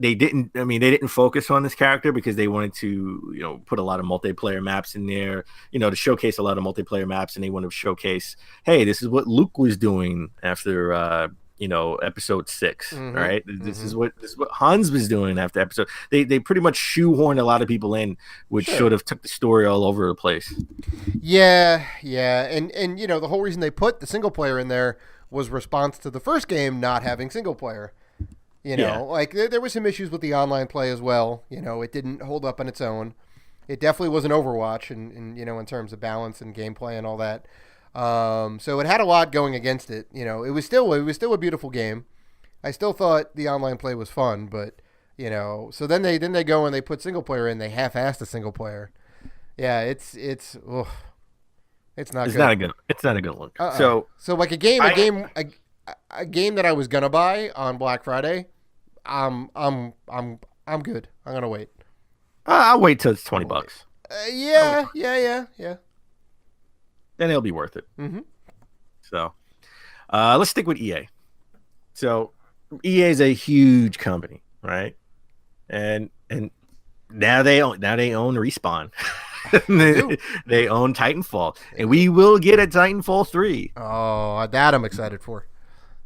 they didn't focus on this character because they wanted to, put a lot of multiplayer maps in there, to showcase a lot of multiplayer maps, and they want to showcase, hey, this is what Luke was doing after, episode 6, right? This is what Hans was doing after episode. They pretty much shoehorned a lot of people in, which sort of took the story all over the place. Yeah, and the whole reason they put the single player in there was response to the first game not having single player. Like there were some issues with the online play as well. It didn't hold up on its own. It definitely wasn't Overwatch in terms of balance and gameplay and all that. So it had a lot going against it. It was still a beautiful game. I still thought the online play was fun, but so then they go and they put single player in. They half-assed the single player. Yeah, it's not good. It's not a good look. So like a game that I was gonna buy on Black Friday, I'm good. I'm gonna wait. I'll wait till it's $20. Yeah. Then it'll be worth it. So, let's stick with EA. So, EA is a huge company, right? And now they own Respawn. they own Titanfall, and we will get a Titanfall 3. Oh, that I'm excited for.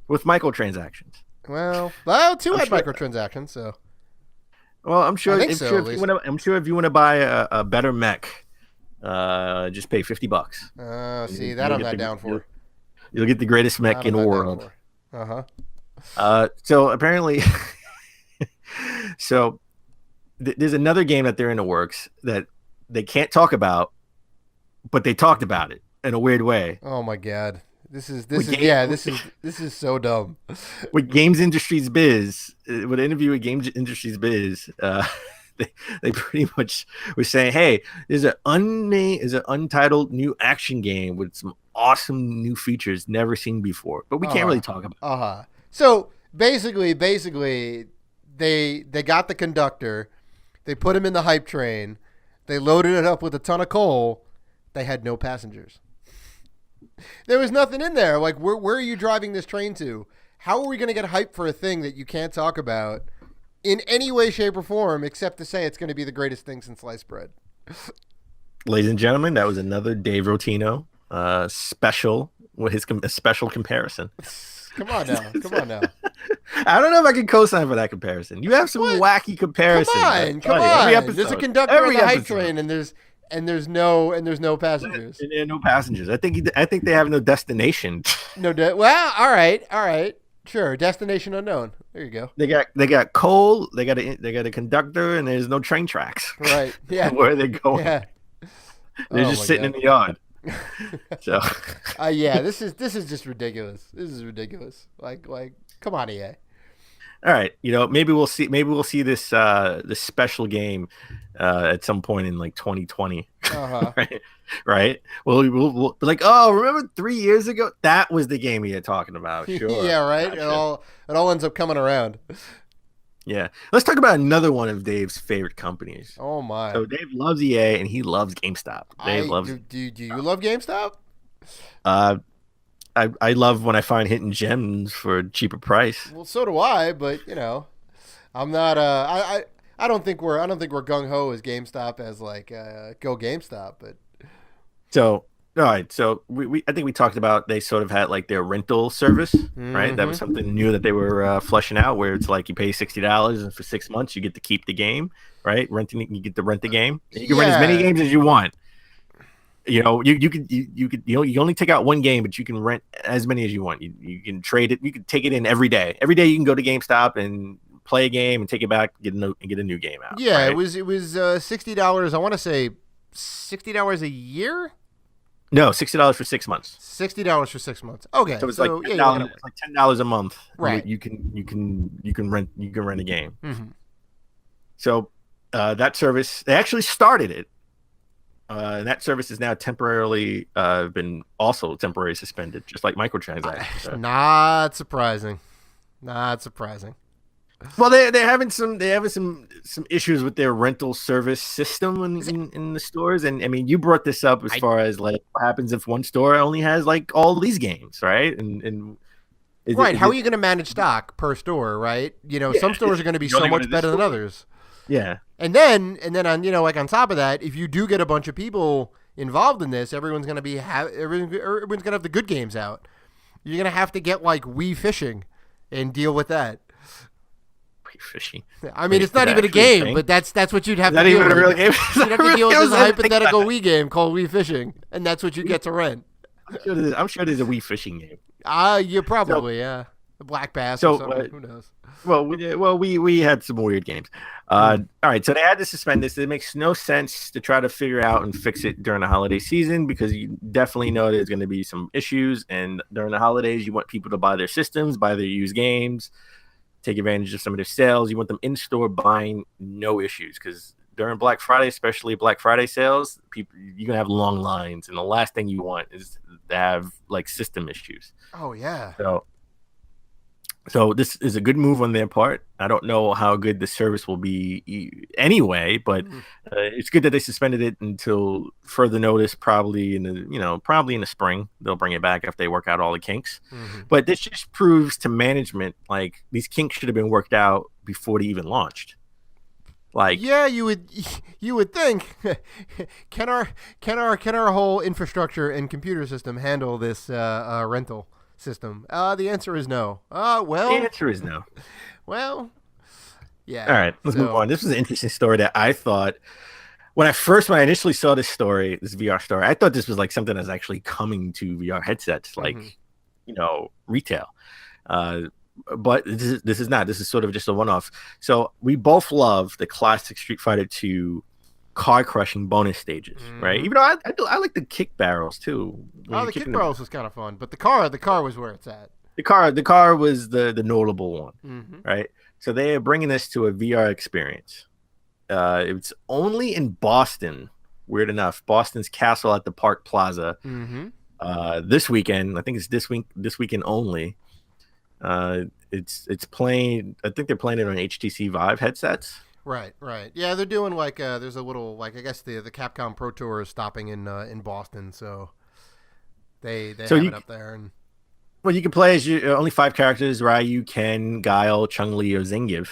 with microtransactions. Well, 2 had sure- microtransactions, so Well, I'm sure. I think I'm so, sure at if you least. want to. I'm sure if you want to buy a better mech, just pay $50. see that You'll I'm get not the- down for. You'll get the greatest mech That in I'm the not down world. for. Uh-huh. So apparently, so there's another game that they're in the works that they can't talk about, but they talked about it in a weird way. Oh my god. This is so dumb. With Games Industries Biz, with an interview with Games Industries Biz, they pretty much were saying, "Hey, there's an untitled new action game with some awesome new features never seen before, but we can't really talk about." It. So basically, they got the conductor, they put him in the hype train, they loaded it up with a ton of coal. They had no passengers. There was nothing in there. Like, where are you driving this train to? How are we going to get hype for a thing that you can't talk about in any way, shape, or form except to say it's going to be the greatest thing since sliced bread? Ladies and gentlemen, that was another Dave Rotino special with a special comparison. Come on now. I don't know if I can co-sign for that comparison. You have some wacky comparisons. Come Every on. episode. There's a conductor on the hype train, and there's no passengers. And no passengers. I think they have no destination. Well, all right. Sure, destination unknown. There you go. They got coal. They got a conductor, and there's no train tracks. Right. Yeah. Where are they going? Yeah. They're just sitting in the yard. So. Yeah. This is just ridiculous. This is ridiculous. Like, come on, EA. All right, maybe we'll see this this special game at some point in like 2020. Right? We'll be like, oh, remember 3 years ago? That was the game you're talking about. Sure. Yeah, right. Gotcha. It all ends up coming around. Yeah. Let's talk about another one of Dave's favorite companies. Oh my. So Dave loves EA and he loves GameStop. Do you love GameStop? I love when I find hidden gems for a cheaper price. Well, so do I, but I'm not. I don't think we're gung ho as GameStop as like go GameStop, but. So all right, so I think we talked about they sort of had like their rental service, right? That was something new that they were fleshing out, where it's like you pay $60 and for 6 months you get to keep the game, right? You get to rent the game. You can rent as many games as you want. You only take out one game, but you can rent as many as you want. You can trade it. You can take it in every day. Every day you can go to GameStop and play a game and take it back, get a new game out. Yeah, right? it was $60. I want to say $60 a year. No, $60 for 6 months. $60 for 6 months. Okay, so it's like $10, it's like $10 a month. Right. You can rent a game. Mm-hmm. So that service, they actually started it. And that service is now temporarily been also temporarily suspended, just like microtransactions. So. Not surprising. Well, they're having some issues with their rental service system in the stores, and I mean, you brought this up as far as like what happens if one store only has like all these games, right? And how are you going to manage stock per store, right? Some stores are going to be so much better than others. Yeah. And then on on top of that, if you do get a bunch of people involved in this, everyone's going to have the good games out. You're going to have to get like Wii Fishing and deal with that. Fishing. I mean, it's not even a game, but that's what you'd have to deal with. Not even a real game. You'd have to deal with this hypothetical Wii game called Wii Fishing, and that's what you get to rent. I'm sure there's a Wii Fishing game. You probably, yeah. The Black Bass or something. Who knows? Well, we had some weird games. All right, so they had to suspend this. It makes no sense to try to figure out and fix it during the holiday season because you definitely know there's going to be some issues. And during the holidays, you want people to buy their systems, buy their used games, take advantage of some of their sales. You want them in store buying, no issues, because during Black Friday, especially Black Friday sales, you're gonna have long lines, and the last thing you want is to have like system issues. Oh yeah. So this is a good move on their part. I don't know how good the service will be anyway, but it's good that they suspended it until further notice. Probably in the spring they'll bring it back after they work out all the kinks. Mm-hmm. But this just proves to management like these kinks should have been worked out before they even launched. Like, yeah, you would think. Can our whole infrastructure and computer system handle this rental system? The answer is no. The answer is no. Well, yeah. All right, let's move on. This was an interesting story that I thought when I initially saw this VR story, I thought this was like something that's actually coming to VR headsets, like retail. But this is not. This is sort of just a one-off. So we both love the classic Street Fighter 2 car crushing bonus stages, right? Even though I like the kick barrels too. The kick barrels was kind of fun, but the car was where it's at. The car was the notable one, right? So they are bringing this to a VR experience. It's only in Boston. Weird enough, Boston's Castle at the Park Plaza. This weekend, I think it's this weekend only. It's playing. I think they're playing it on HTC Vive headsets. Right. Yeah, they're doing like there's a little like I guess the Capcom Pro Tour is stopping in Boston, so they have it up there. And well, you can play as only 5 characters: Ryu, Ken, Guile, Chun-Li, or Zangief,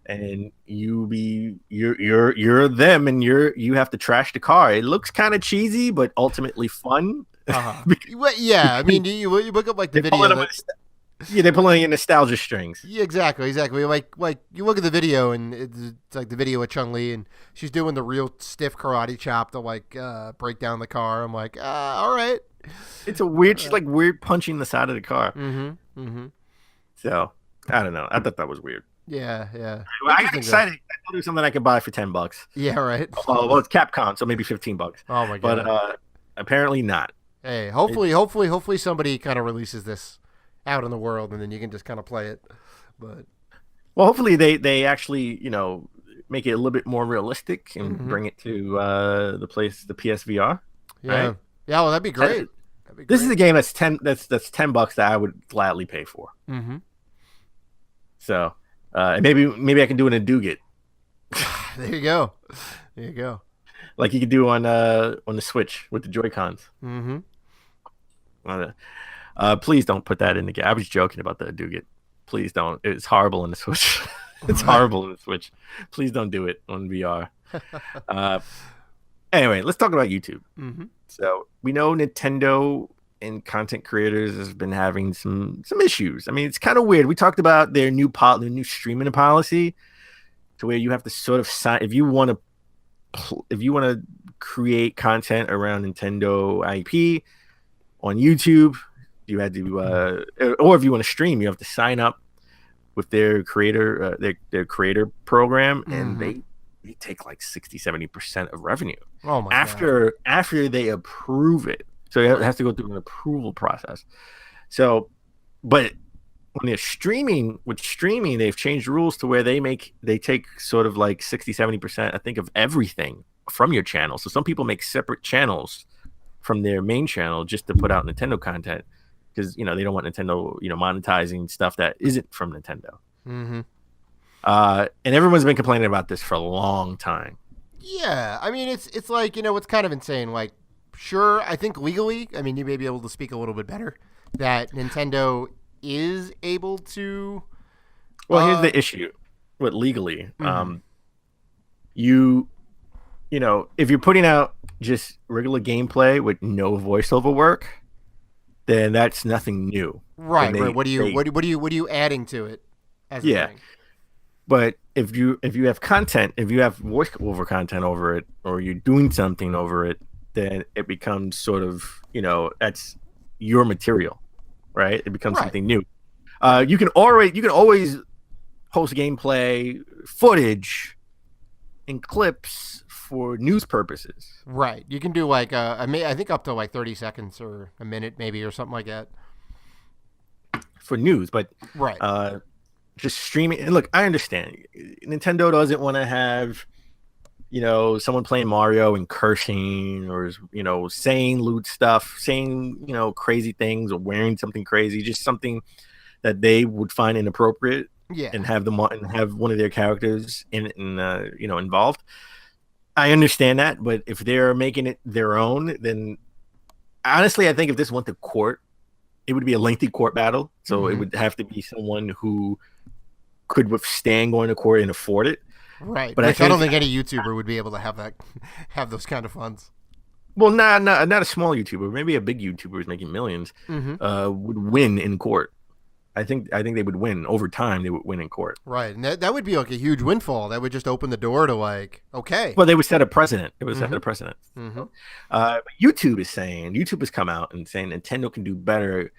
and you're them, and you have to trash the car. It looks kind of cheesy, but ultimately fun. Yeah, I mean, you look up like the video. They're pulling in nostalgia strings. Yeah, exactly. Like you look at the video, and it's like the video of Chun-Li, and she's doing the real stiff karate chop to like break down the car. I'm like, all right. It's a weird. She's like weird punching the side of the car. So I don't know. I thought that was weird. Yeah. I got excited. I thought it was something I could buy for $10. Yeah, right. Well, it's Capcom, so maybe $15. Oh my god. But apparently not. Hey, hopefully somebody kind of releases this out in the world, and then you can just kind of play it. But hopefully they actually make it a little bit more realistic and bring it to the PSVR. Yeah, right? Yeah. Well, that'd be great. This is a game that's $10 that I would gladly pay for. So maybe I can do it in a Dougit. There you go. Like you could do on the Switch with the Joy-Cons. Please don't put that in the game. I was joking about the Dougit. Please don't. It's horrible in the Switch. It's horrible in the Switch. Please don't do it on VR. Anyway, let's talk about YouTube. So we know Nintendo and content creators has been having some issues. I mean, it's kind of weird. We talked about their new streaming policy, to where you have to sort of sign if you want to create content around Nintendo IP on YouTube. You had to, or if you want to stream, you have to sign up with their creator, their creator program, and they take like 60-70% of revenue. Oh my God. After they approve it, so it has to go through an approval process. So, but when they're streaming, they've changed rules to where they take sort of like 60-70%, I think, of everything from your channel. So some people make separate channels from their main channel just to put out Nintendo content, because they don't want Nintendo monetizing stuff that isn't from Nintendo. And everyone's been complaining about this for a long time. Yeah, I mean it's like it's kind of insane. Like, sure, I think legally, I mean, you may be able to speak a little bit better, that Nintendo is able to. Well, here's the issue with legally. If you're putting out just regular gameplay with no voiceover work, then that's nothing new. Right. What are you adding to it? As a thing? But if you have content, if you have voiceover content over it, or you're doing something over it, then it becomes sort of that's your material, right? It becomes something new. You can always post gameplay footage and clips for news purposes. Right. You can do like I think up to like 30 seconds or a minute maybe, or something like that for news, but just streaming. And look, I understand Nintendo doesn't want to have someone playing Mario and cursing, or saying lewd stuff, saying crazy things, or wearing something crazy, just something that they would find inappropriate. And have one of their characters involved. I understand that, but if they're making it their own, then honestly, I think if this went to court, it would be a lengthy court battle. So it would have to be someone who could withstand going to court and afford it. Right. But I don't think any YouTuber would be able to have those kind of funds. well, not a small YouTuber, maybe a big YouTuber who's making millions, would win in court. I think they would win over time. They would win in court. Right, and that would be like a huge windfall. That would just open the door to like, okay. Well, they would set a precedent. It would set a precedent. Mhm. But YouTube has come out and saying Nintendo can do better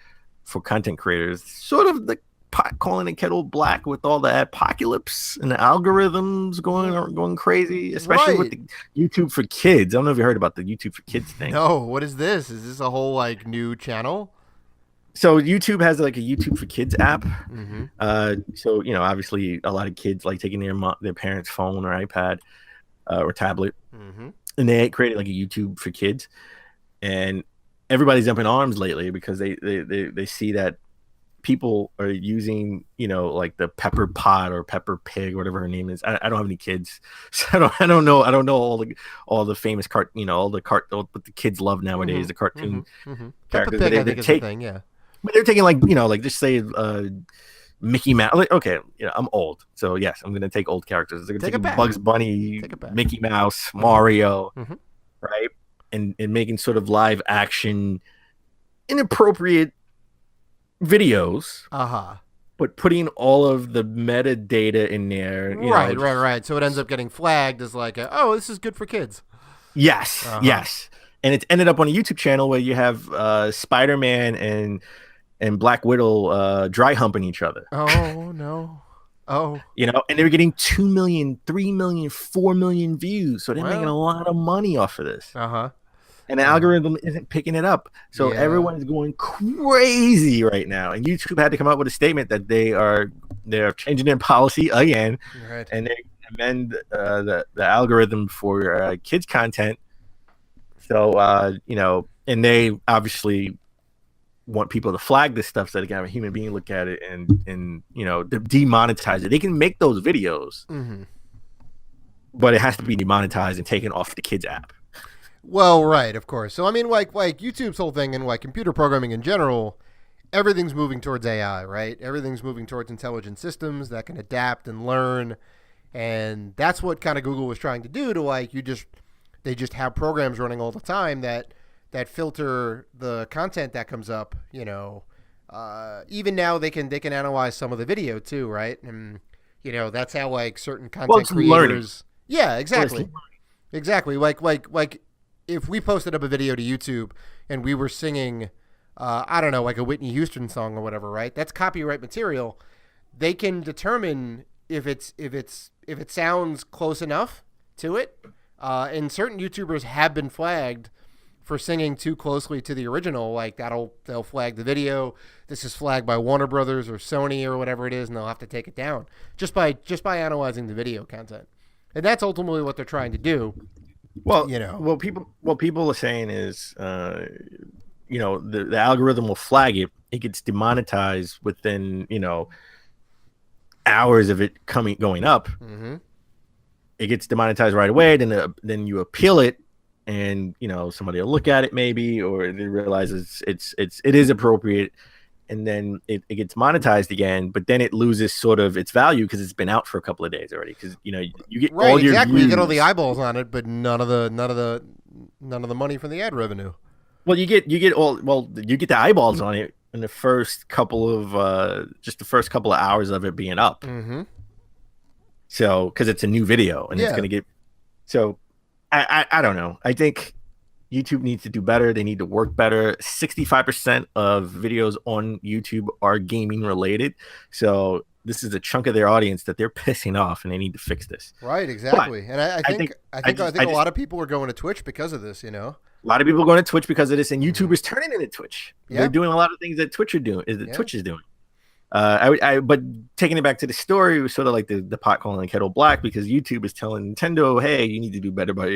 for content creators. Sort of the pot calling the kettle black with all the apocalypse and the algorithms going crazy, especially with the YouTube for Kids. I don't know if you heard about the YouTube for Kids thing. No, what is this? Is this a whole like new channel? So YouTube has like a YouTube for Kids app. So obviously a lot of kids like taking their parents' phone or iPad or tablet, and they created like a YouTube for Kids, and everybody's up in arms lately because they see that people are using like the Pepper Pot or Pepper Pig, whatever her name is. I don't have any kids, so I don't know all the famous all what the kids love nowadays, the cartoon characters. Peppa Pig, I think is a thing, yeah. But they're taking like just say Mickey Mouse. Like, okay, I'm old, so yes, I'm gonna take old characters. They're gonna take Bugs Bunny, Mickey Mouse, Mario, right, and making sort of live action, inappropriate videos. But putting all of the metadata in there. Right. So it ends up getting flagged as like, this is good for kids. Yes, yes. And it's ended up on a YouTube channel where you have Spider-Man and Black Widow dry humping each other. Oh, no. Oh. And they were getting 2 million, 3 million, 4 million views. So they're making a lot of money off of this. And the algorithm isn't picking it up. So everyone is going crazy right now. And YouTube had to come up with a statement that they're changing their policy again. Right. And they amend the algorithm for kids content. So, and they obviously want people to flag this stuff so they can have a human being look at it and demonetize it. They can make those videos, but it has to be demonetized and taken off the kids app. Well, right, of course. So, I mean, like YouTube's whole thing and like computer programming in general, everything's moving towards AI, right? Everything's moving towards intelligent systems that can adapt and learn. And that's what kind of Google was trying to do to like, they just have programs running all the time that filter the content that comes up, even now they can analyze some of the video too, right? And that's how like certain content creators learning. Yeah, exactly. Exactly. Like if we posted up a video to YouTube and we were singing I don't know, like a Whitney Houston song or whatever, right? That's copyright material. They can determine if it sounds close enough to it. And certain YouTubers have been flagged for singing too closely to the original. Like they'll flag the video. This is flagged by Warner Brothers or Sony or whatever it is, and they'll have to take it down just by analyzing the video content. And that's ultimately what they're trying to do. Well, what people are saying is, the algorithm will flag it. It gets demonetized within, hours of it going up. It gets demonetized right away. Then you appeal it, and somebody will look at it maybe, or they realize it is appropriate, and then it gets monetized again. But then it loses sort of its value because it's been out for a couple of days already. Because you get all your views. You get all the eyeballs on it, but none of the money from the ad revenue. Well, you get the eyeballs on it in the first couple of hours of it being up. So, because it's a new video and it's going to get, so I don't know. I think YouTube needs to do better. They need to work better. 65% of videos on YouTube are gaming related. So this is a chunk of their audience that they're pissing off, and they need to fix this. Right. Exactly. But and I think a lot of people are going to Twitch because of this, A lot of people are going to Twitch because of this, and YouTubers turning into Twitch. Yeah. They're doing a lot of things that Twitch is doing. But taking it back to the story, it was sort of like the pot calling the kettle black, because YouTube is telling Nintendo, hey, you need to do better by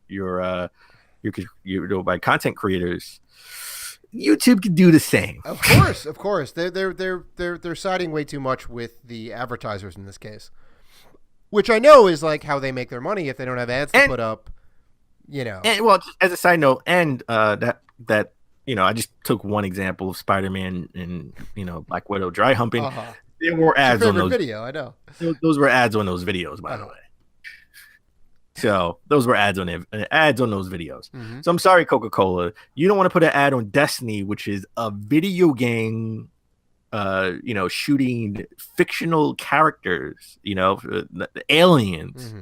your by content creators. YouTube could do the same. Of course. They're siding way too much with the advertisers in this case, which I know is like how they make their money if they don't have ads to put up. And well, just as a side note, and that I just took one example of Spider-Man and Black Widow dry humping. There were ads on those video. I know those were ads on those videos, by the way. So those were ads on those videos. So I'm sorry, Coca-Cola, you don't want to put an ad on Destiny, which is a video game, shooting fictional characters, the aliens,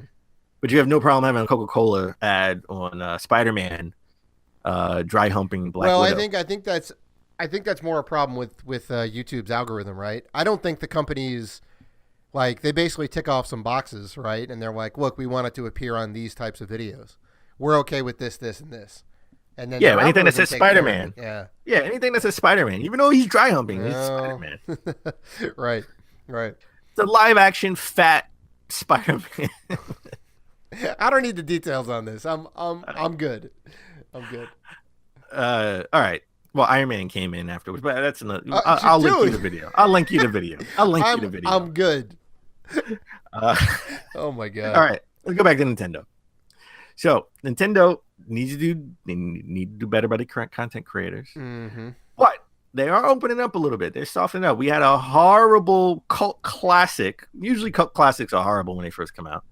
but you have no problem having a Coca-Cola ad on Spider-Man, dry humping Black Widow. I think that's more a problem with YouTube's algorithm, right? I don't think the companies, like, they basically tick off some boxes, right? And they're like, look, we want it to appear on these types of videos. We're okay with this, this, and this. And then anything that says Spider-Man. Yeah, anything that says Spider-Man, even though he's dry humping, it's Spider-Man. Right. It's a live action fat Spider-Man. I don't need the details on this. I'm good. I'm good. All right. Well, Iron Man came in afterwards, but that's another. I'll link you the video. I'm good. Oh my god. All right, let's go back to Nintendo. So Nintendo needs to do better by the current content creators. But they are opening up a little bit. They're softening up. We had a horrible cult classic. Usually cult classics are horrible when they first come out.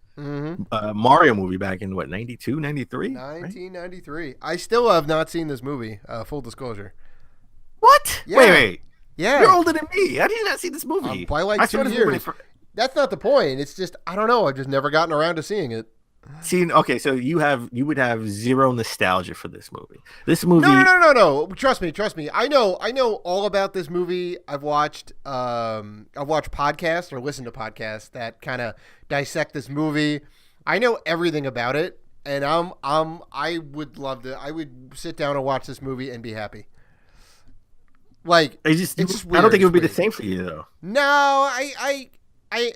Mario movie back in 92, 93? 1993. Right? I still have not seen this movie. Full disclosure. What? Yeah. Wait. Yeah. You're older than me. How did you not see this movie? By like 2 years. That's not the point. It's just, I don't know. I've just never gotten around to seeing it. Okay, so you would have zero nostalgia for this movie. This movie. No. Trust me. I know all about this movie. I've watched podcasts or listened to podcasts that kind of dissect this movie. I know everything about it, and I would love to. I would sit down and watch this movie and be happy. Like, I don't think it would be the same for you though. No, I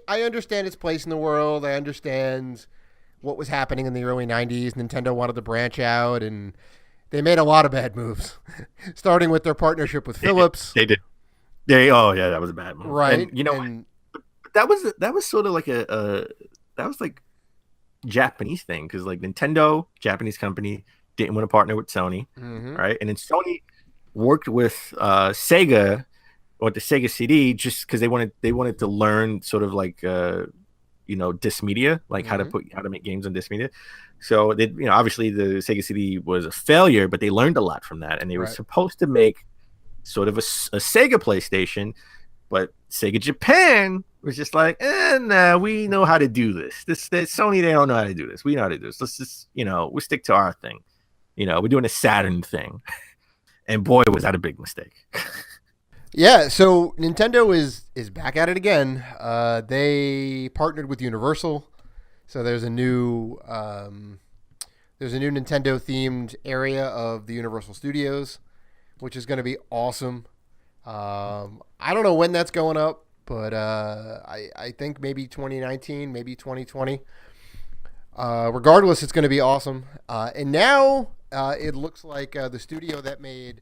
understand its place in the world. I understand what was happening in the early 90s. Nintendo wanted to branch out, and they made a lot of bad moves, starting with their partnership with Philips. They did. That was a bad move. Right. And that was sort of like that was like Japanese thing, because like Nintendo, Japanese company, didn't want to partner with Sony, right? And then Sony worked with Sega or the Sega CD just because they wanted to learn sort of like disc media, like how to make games on disc media. So they, obviously the Sega CD was a failure, but they learned a lot from that, and they were supposed to make sort of a Sega PlayStation, but Sega Japan was just like, nah, we know how to do this. Sony, they don't know how to do this. We know how to do this. Let's just, we stick to our thing. We're doing a Saturn thing, and boy, was that a big mistake. Yeah, so Nintendo is back at it again. They partnered with Universal, so there's a new Nintendo themed area of the Universal Studios, which is going to be awesome. I don't know when that's going up, but I think maybe 2019, maybe 2020. Regardless, it's going to be awesome. And now it looks like the studio that made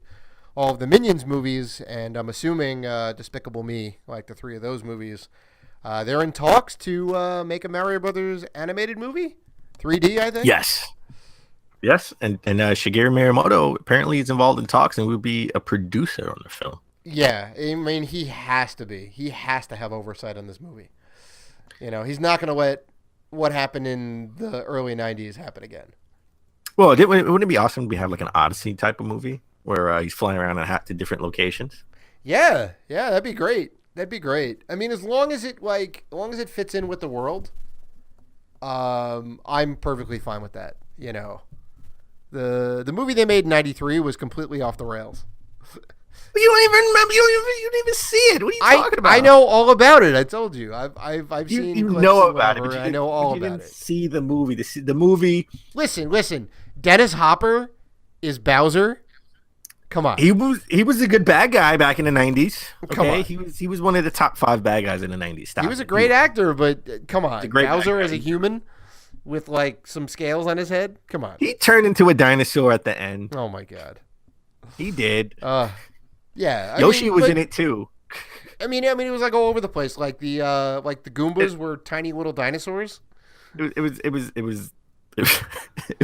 all of the Minions movies, and I'm assuming Despicable Me, like the 3 of those movies, they're in talks to make a Mario Brothers animated movie, 3D, I think. Yes, and Shigeru Miyamoto apparently is involved in talks and will be a producer on the film. Yeah, I mean, he has to be. He has to have oversight on this movie. He's not going to let what happened in the early 90s happen again. Well, wouldn't it be awesome to have like an Odyssey type of movie where he's flying around to different locations? Yeah, that'd be great. I mean, as long as it fits in with the world, I'm perfectly fine with that. The movie they made in '93 was completely off the rails. You don't even remember. You didn't even see it. What are you talking about? I know all about it. I told you. I've seen. You know about it. I know all about it. See the movie. The movie. Listen. Dennis Hopper is Bowser. Come on. He was a good bad guy back in the 90s. Okay? Come on. He was one of the top 5 bad guys in the 90s. He was a great actor, but come on. Bowser as a human with like some scales on his head. Come on. He turned into a dinosaur at the end. Oh my god. He did. Yeah. Yoshi was in it too. I mean, it was like all over the place. Like the Goombas were tiny little dinosaurs. It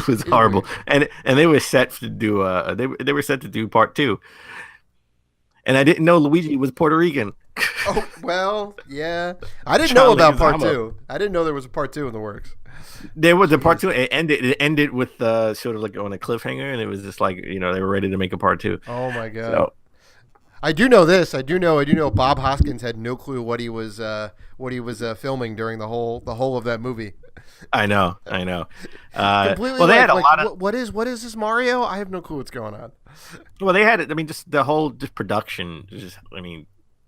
was horrible, and they were set to do they were set to do part 2, and I didn't know Luigi was Puerto Rican. Oh well, yeah. I didn't know about part 2. I didn't know there was a part 2 in the works. There was a part 2. It ended with sort of like on a cliffhanger, and it was just like they were ready to make a part 2. Oh my god! So, I do know this. I do know Bob Hoskins had no clue what he was filming during the whole of that movie. I know. Completely. Well, they had a lot of. What is this Mario? I have no clue what's going on. Well, they had it. I mean, just the whole production. It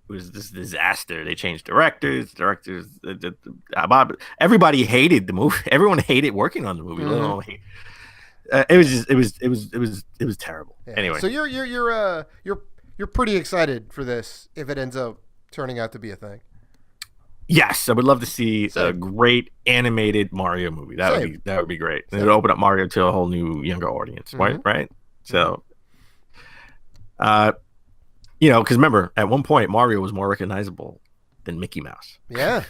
was this disaster. They changed directors. Everybody hated the movie. Everyone hated working on the movie. Mm-hmm. It was terrible. Yeah. Anyway, so you're pretty excited for this if it ends up turning out to be a thing. Yes, I would love to see a great animated Mario movie. That would be great. It would open up Mario to a whole new younger audience, mm-hmm. right? So, because remember, at one point Mario was more recognizable than Mickey Mouse. Yeah.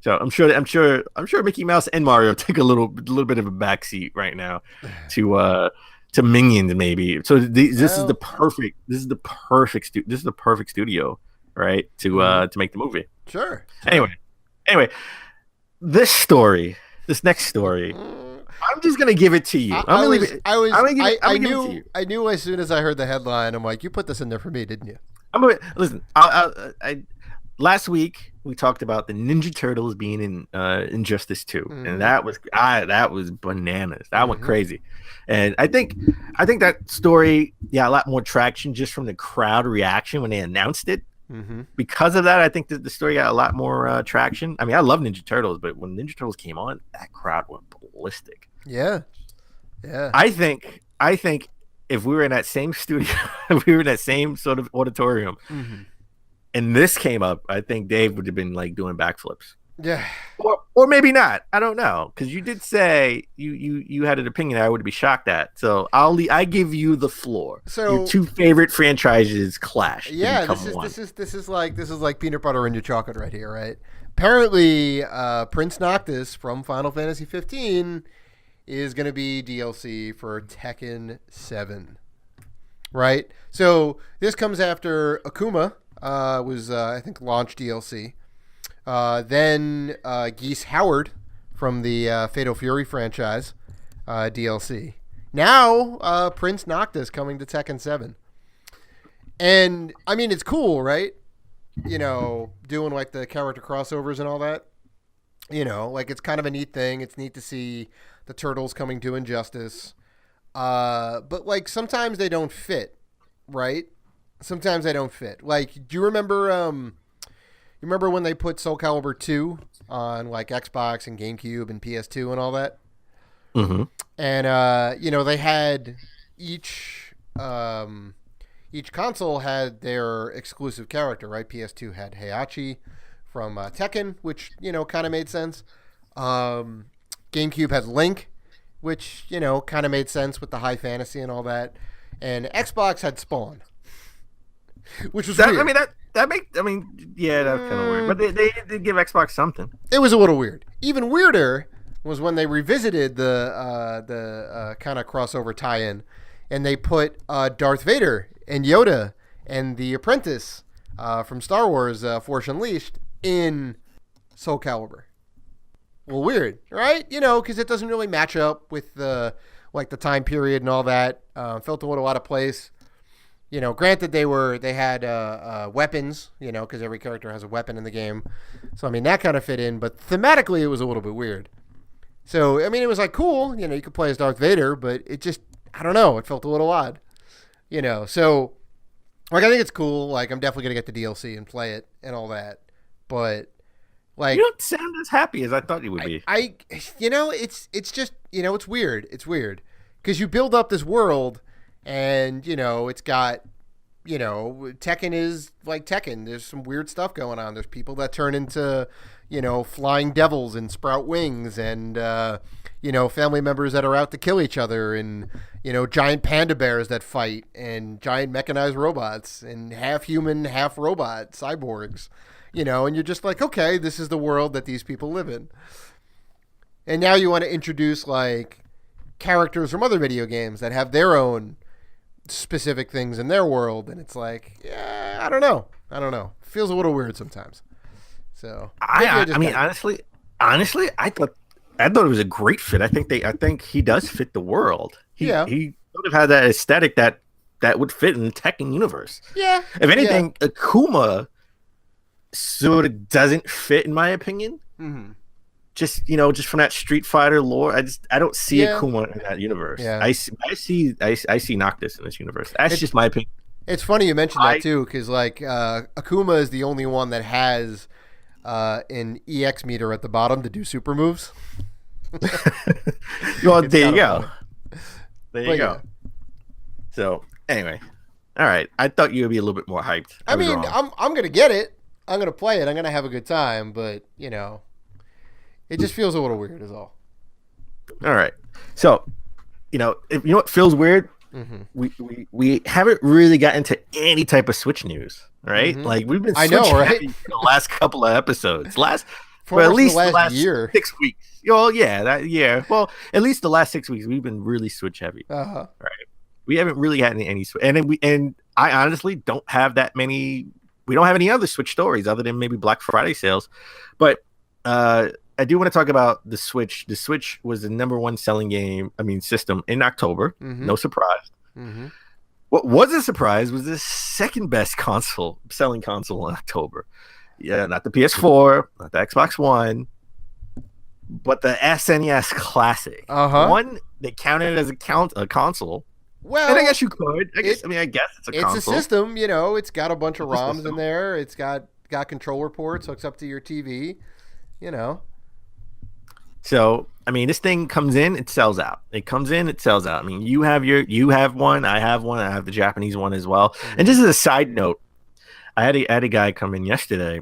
So I'm sure Mickey Mouse and Mario take a little bit of a backseat right now to Minions maybe. So this is the perfect studio, right? To make the movie. Sure. Anyway, this next story. I'm just gonna give it to you. I knew as soon as I heard the headline. I'm like, you put this in there for me, didn't you? Listen. Last week we talked about the Ninja Turtles being in Injustice 2, mm-hmm. and that was bananas. That went crazy, and I think that story a lot more traction just from the crowd reaction when they announced it. Mm-hmm. Because of that, I think that the story got a lot more traction. I mean, I love Ninja Turtles, but when Ninja Turtles came on, that crowd went ballistic. Yeah. I think if we were in that same studio, if we were in that same sort of auditorium, mm-hmm. and this came up, I think Dave would have been like doing backflips. Yeah. Or maybe not. I don't know, because you did say you had an opinion I would be shocked at. So I give you the floor. So your two favorite franchises clash. Yeah, this is like peanut butter in your chocolate right here, right? Apparently, Prince Noctis from Final Fantasy 15 is going to be DLC for Tekken 7, right? So this comes after Akuma was I think launched DLC. Then Geese Howard from the Fatal Fury franchise DLC. Now Prince Noctis coming to Tekken 7. And I mean, it's cool, right? Doing like the character crossovers and all that. Like it's kind of a neat thing. It's neat to see the Turtles coming to Injustice. But like sometimes they don't fit, right? Sometimes they don't fit. Like, do you remember you remember when they put Soul Calibur 2 on like Xbox and GameCube and PS2 and all that? Mm-hmm. And they had each console had their exclusive character, right? PS2 had Heihachi from Tekken, which kind of made sense. GameCube had Link, which kind of made sense with the high fantasy and all that. And Xbox had Spawn, which was weird. That's kind of weird. But they did give Xbox something. It was a little weird. Even weirder was when they revisited the kind of crossover tie-in, and they put Darth Vader and Yoda and the Apprentice from Star Wars Force Unleashed in Soul Calibur. Well, weird, right? Because it doesn't really match up with the time period and all that. Felt a little out of place. Granted they had weapons, because every character has a weapon in the game. So, I mean, that kind of fit in, but thematically it was a little bit weird. So, I mean, it was like cool, you could play as Darth Vader, but it just, I don't know, it felt a little odd, So, like, I think it's cool. Like, I'm definitely going to get the DLC and play it and all that. But, like, you don't sound as happy as I thought you would be. It's just, it's weird. It's weird. Because you build up this world, and, it's got, Tekken is like Tekken. There's some weird stuff going on. There's people that turn into, flying devils and sprout wings, and, family members that are out to kill each other, and, giant panda bears that fight, and giant mechanized robots, and half human, half robot cyborgs, and you're just like, okay, this is the world that these people live in. And now you want to introduce, like, characters from other video games that have their own specific things in their world, and it's like, yeah, I don't know. Feels a little weird sometimes. So I mean, honestly, I thought it was a great fit. I think he does fit the world. He sort of had that aesthetic that would fit in the Tekken universe. Yeah. If anything, Akuma sort of doesn't fit, in my opinion. Mm-hmm. Just from that Street Fighter lore, I don't see Akuma in that universe. Yeah. I see Noctis in this universe. That's just my opinion. It's funny you mentioned that too, because like Akuma is the only one that has an EX meter at the bottom to do super moves. Well, there you go. Funny. There you go. So anyway, all right. I thought you would be a little bit more hyped. I mean, I'm gonna get it. I'm gonna play it. I'm gonna have a good time. But it just feels a little weird, is all. All right. So, if what feels weird, we haven't really gotten to any type of Switch news, right? Mm-hmm. Like we've been I know, right? for the last couple of episodes. For at least the the last year. 6 weeks. Well, yeah. Well, at least the last 6 weeks we've been really Switch heavy. Uh-huh. Right. We haven't really had any Switch, and I honestly don't have that many. We don't have any other Switch stories other than maybe Black Friday sales, but I do want to talk about the Switch. The Switch was the number one selling system in October. Mm-hmm. No surprise. Mm-hmm. What was a surprise was the second best selling console in October. Yeah, not the PS4, not the Xbox One, but the SNES Classic. Uh-huh. One that counted as a console. Well, and I guess you could. I guess it's a console. It's a system, It's got a bunch of ROMs in there. It's got controller ports hooks up to your TV. So, this thing comes in, it sells out. It comes in, it sells out. You have one, I have one, I have the Japanese one as well. Mm-hmm. And just as a side note, I had a guy come in yesterday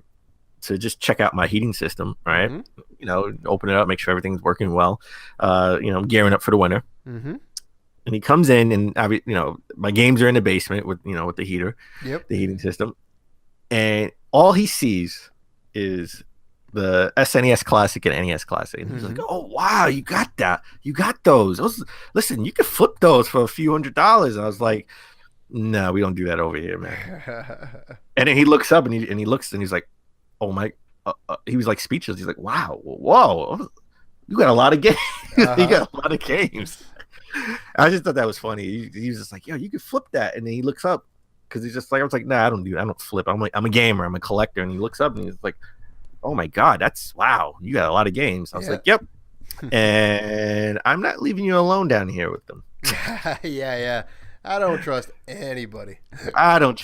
to just check out my heating system, right? Mm-hmm. Open it up, make sure everything's working well. Gearing up for the winter. Mm-hmm. And he comes in, and my games are in the basement with the heater, the heating system, and all he sees is the SNES Classic and NES Classic. And he's like, "Oh wow, you got that? You got those? Listen, you could flip those for a few $100s." And I was like, "No, we don't do that over here, man." And then he looks up and he looks and he's like, "Oh my!" He was like speechless. He's like, "Wow, whoa, you got a lot of games. You got a lot of games." I just thought that was funny. He was just like, "Yo, you could flip that." And then he looks up because he's just like, I was like, "Nah, I don't do that. I don't flip. I'm a gamer. I'm a collector." And he looks up and he's like, "Oh my God, wow, you got a lot of games." I was like, "Yep." And I'm not leaving you alone down here with them. Yeah. I don't trust anybody. I'll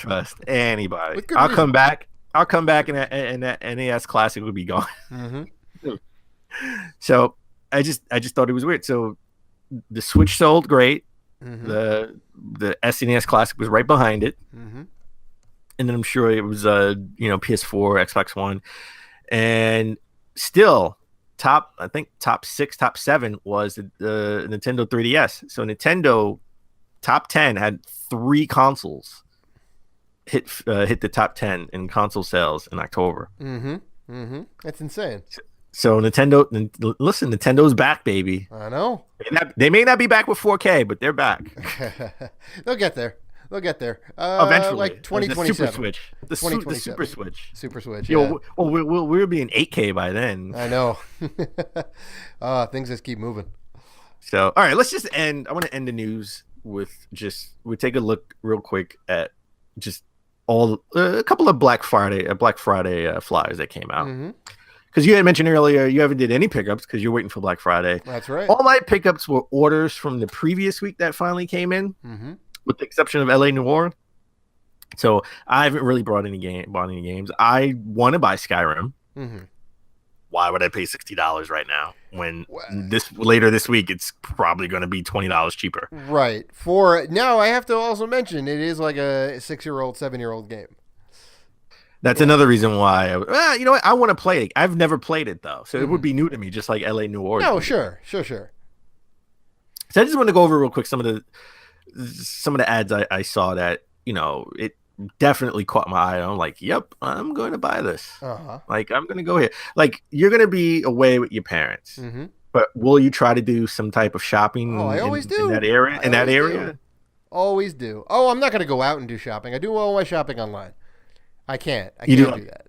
come back. And that NES Classic would be gone. Mm-hmm. So I just thought it was weird. So the Switch sold great. Mm-hmm. The SNES Classic was right behind it. Mm-hmm. And then I'm sure it was PS4, Xbox One. And still top 6, top 7 was the Nintendo 3DS. So Nintendo top 10 had 3 consoles hit the top 10 in console sales in October. That's insane. So Nintendo's back, baby. I know. They may not be back with 4K, but they're back. They'll get there. Eventually, like 2027. The Super Switch. The Super Switch. Yeah. We'll be in 8K by then. I know. Things just keep moving. So, all right, let's just end. I want to end the news with we take a look real quick at just a couple of Black Friday flyers that came out. Because you had mentioned earlier you haven't did any pickups because you're waiting for Black Friday. That's right. All my pickups were orders from the previous week that finally came in. With the exception of LA Noire. So I haven't really bought any games. I want to buy Skyrim. Why would I pay $60 right now when later this week it's probably going to be $20 cheaper? Right. Now I have to also mention it is like a 6-year-old, 7-year-old game. That's another reason why. You know what? I want to play it. I've never played it though, so it would be new to me, just like LA Noire. No, sure. So I just want to go over real quick some of the ads I saw that it definitely caught my eye. I'm like, yep, I'm going to buy this. Like, I'm going to go here. Like, you're going to be away with your parents, but will you try to do some type of shopping? I always do. In that area. Always do. Oh, I'm not going to go out and do shopping. I do all my shopping online. I can't. I You can't do? do that.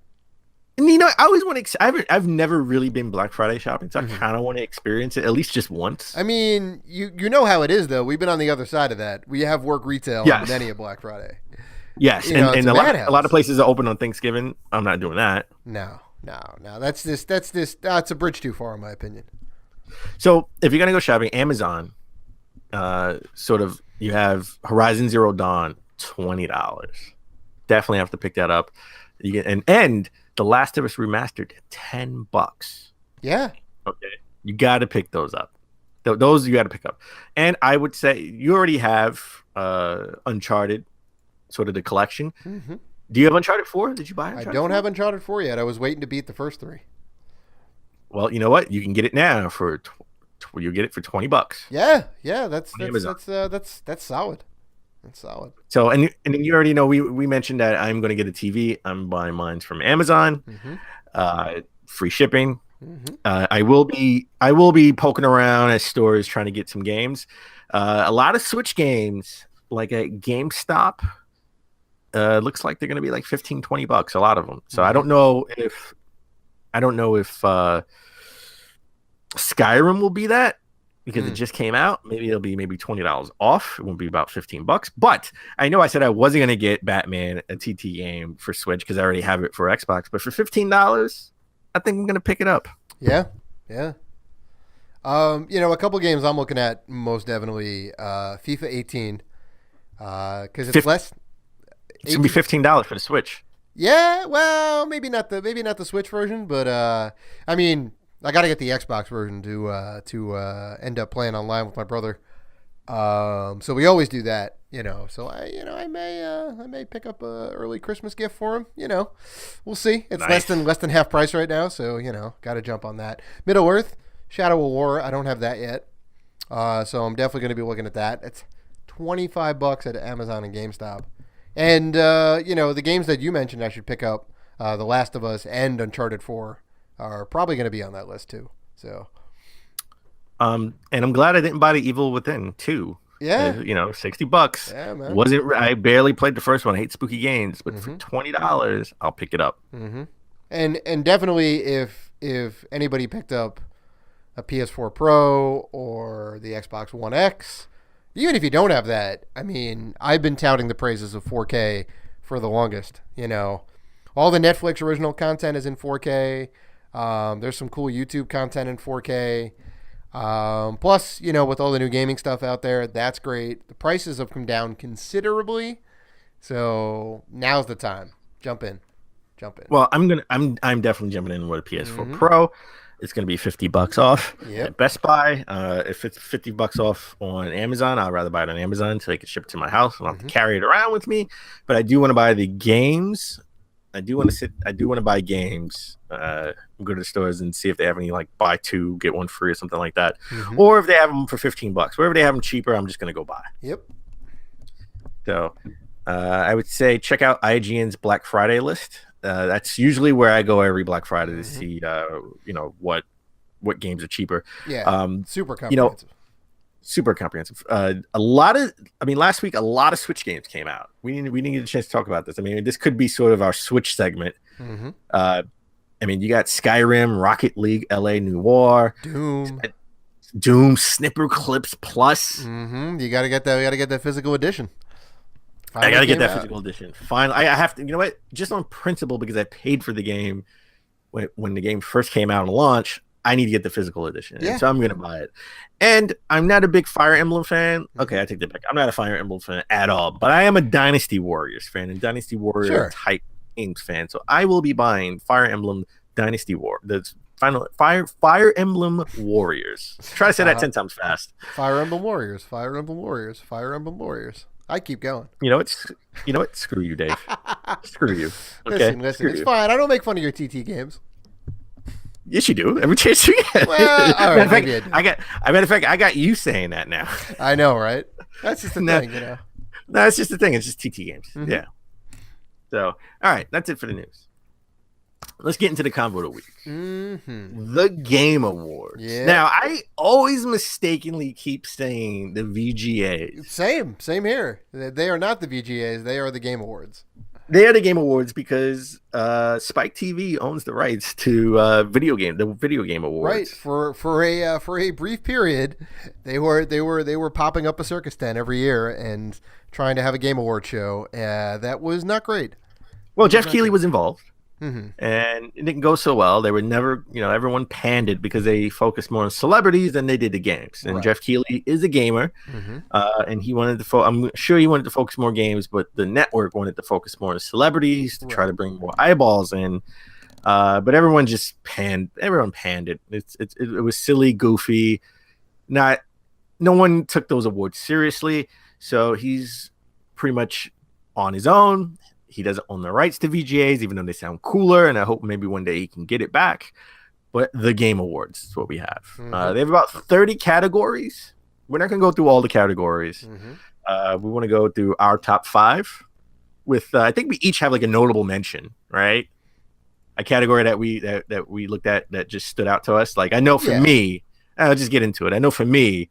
And I always want to. I've never really been Black Friday shopping, so I kind of want to experience it at least just once. I mean, you know how it is though. We've been on the other side of that. We have work retail on many a Black Friday. Yes, and a lot of places are open on Thanksgiving. I'm not doing that. No. That's a bridge too far, in my opinion. So if you're gonna go shopping, Amazon, sort of, you have Horizon Zero Dawn, $20. Definitely have to pick that up. You get and The Last of Us Remastered, $10. Yeah. Okay, you got to pick those up. Those you got to pick up. And I would say you already have Uncharted, sort of the collection. Mm-hmm. Do you have Uncharted 4? Did you buy Uncharted? I don't have Uncharted 4 yet. I was waiting to beat the first 3. Well, you know what? You can get it now for you get it for $20. Yeah, that's solid. That's solid. So and you already know we mentioned that I'm going to get a TV. I'm buying mine from Amazon. Mm-hmm. Free shipping. Mm-hmm. I will be poking around at stores trying to get some games. A lot of Switch games, like at GameStop. Looks like they're going to be like $15-$20, a lot of them. So I don't know if Skyrim will be that, because it just came out. Maybe it'll be $20 off. It won't be about $15. But I know I said I wasn't going to get Batman, a TT game for Switch, because I already have it for Xbox. But for $15, I think I'm going to pick it up. Yeah. A couple games I'm looking at most definitely, FIFA 18, because it's less. It's gonna be $15 for the Switch. Yeah, well, maybe not the Switch version, but I mean, I got to get the Xbox version to end up playing online with my brother. So we always do that, So I may pick up a early Christmas gift for him. We'll see. It's nice. less than half price right now, so got to jump on that. Middle Earth, Shadow of War. I don't have that yet, so I'm definitely going to be looking at that. It's $25 at Amazon and GameStop. And, the games that you mentioned I should pick up, The Last of Us and Uncharted 4, are probably going to be on that list too. So, and I'm glad I didn't buy The Evil Within 2. Yeah. $60. Yeah, man. I barely played the first one. I hate spooky games, but for $20, I'll pick it up. Mm-hmm. And definitely if anybody picked up a PS4 Pro or the Xbox One X, even if you don't have that, I mean, I've been touting the praises of 4K for the longest. All the Netflix original content is in 4K. There's some cool YouTube content in 4K. Plus, with all the new gaming stuff out there, that's great. The prices have come down considerably, so now's the time. Jump in. Well, I'm definitely jumping in with a PS4 Pro. It's going to be $50 off at Best Buy. If it's $50 off on Amazon, I'd rather buy it on Amazon so they can ship it to my house. I don't have to carry it around with me. But I do want to buy the games. I do want to buy games. Go to the stores and see if they have any like buy 2 get 1 free or something like that, or if they have them for $15. Wherever they have them cheaper, I'm just going to go buy. Yep. So I would say check out IGN's Black Friday list. That's usually where I go every Black Friday to see, what games are cheaper. Yeah, super comprehensive. Super comprehensive. Last week, a lot of Switch games came out. We didn't get a chance to talk about this. I mean, this could be sort of our Switch segment. You got Skyrim, Rocket League, LA Noire, Doom, Snipper Clips Plus. You gotta get that. We gotta get that physical edition. I gotta get that physical edition. Finally, I have to. You know what? Just on principle, because I paid for the game when the game first came out on launch. I need to get the physical edition, and so I'm gonna buy it. And I'm not a big Fire Emblem fan. Okay, I take that back. I'm not a Fire Emblem fan at all, but I am a Dynasty Warriors fan and Dynasty Warrior type games fan. So I will be buying Fire Emblem Dynasty War. The final Fire Emblem Warriors. Try to say that 10 times fast. Fire Emblem Warriors. Fire Emblem Warriors. Fire Emblem Warriors. I keep going. You know what? Screw you, Dave. Screw you. Okay. Listen. It's fine. I don't make fun of your TT games. Yes, you do. Every chance you get. Well, all right, matter of fact, I got you saying that now. I know, right? That's just the thing, No, it's just the thing. It's just TT games. Yeah. So, all right, that's it for the news. let's get into the convo of the week. Mm-hmm. The Game Awards. Yeah. Now, I always mistakenly keep saying the VGAs. Same here. They are not the VGAs. They are the Game Awards. They are the Game Awards because Spike TV owns the rights to the video game awards. Right. For a brief period, they were popping up a circus tent every year and trying to have a Game Award show. That was not great. Well, Jeff Keighley was involved. Mm-hmm. And it didn't go so well. They were never, everyone panned it because they focused more on celebrities than they did the games. And Right. Jeff Keighley is a gamer, and he wanted to. I'm sure he wanted to focus more games, but the network wanted to focus more on celebrities to try to bring more eyeballs in. But everyone just panned. Everyone panned it. It was silly, goofy. No one took those awards seriously. So he's pretty much on his own. He doesn't own the rights to VGAs, even though they sound cooler, and I hope maybe one day he can get it back. But the Game Awards is what we have. They have about 30 categories. We're not going to go through all the categories. We want to go through our top 5 with, I think we each have like a notable mention, right? A category that we looked at that just stood out to us. Like, I know for me, I'll just get into it. I know for me,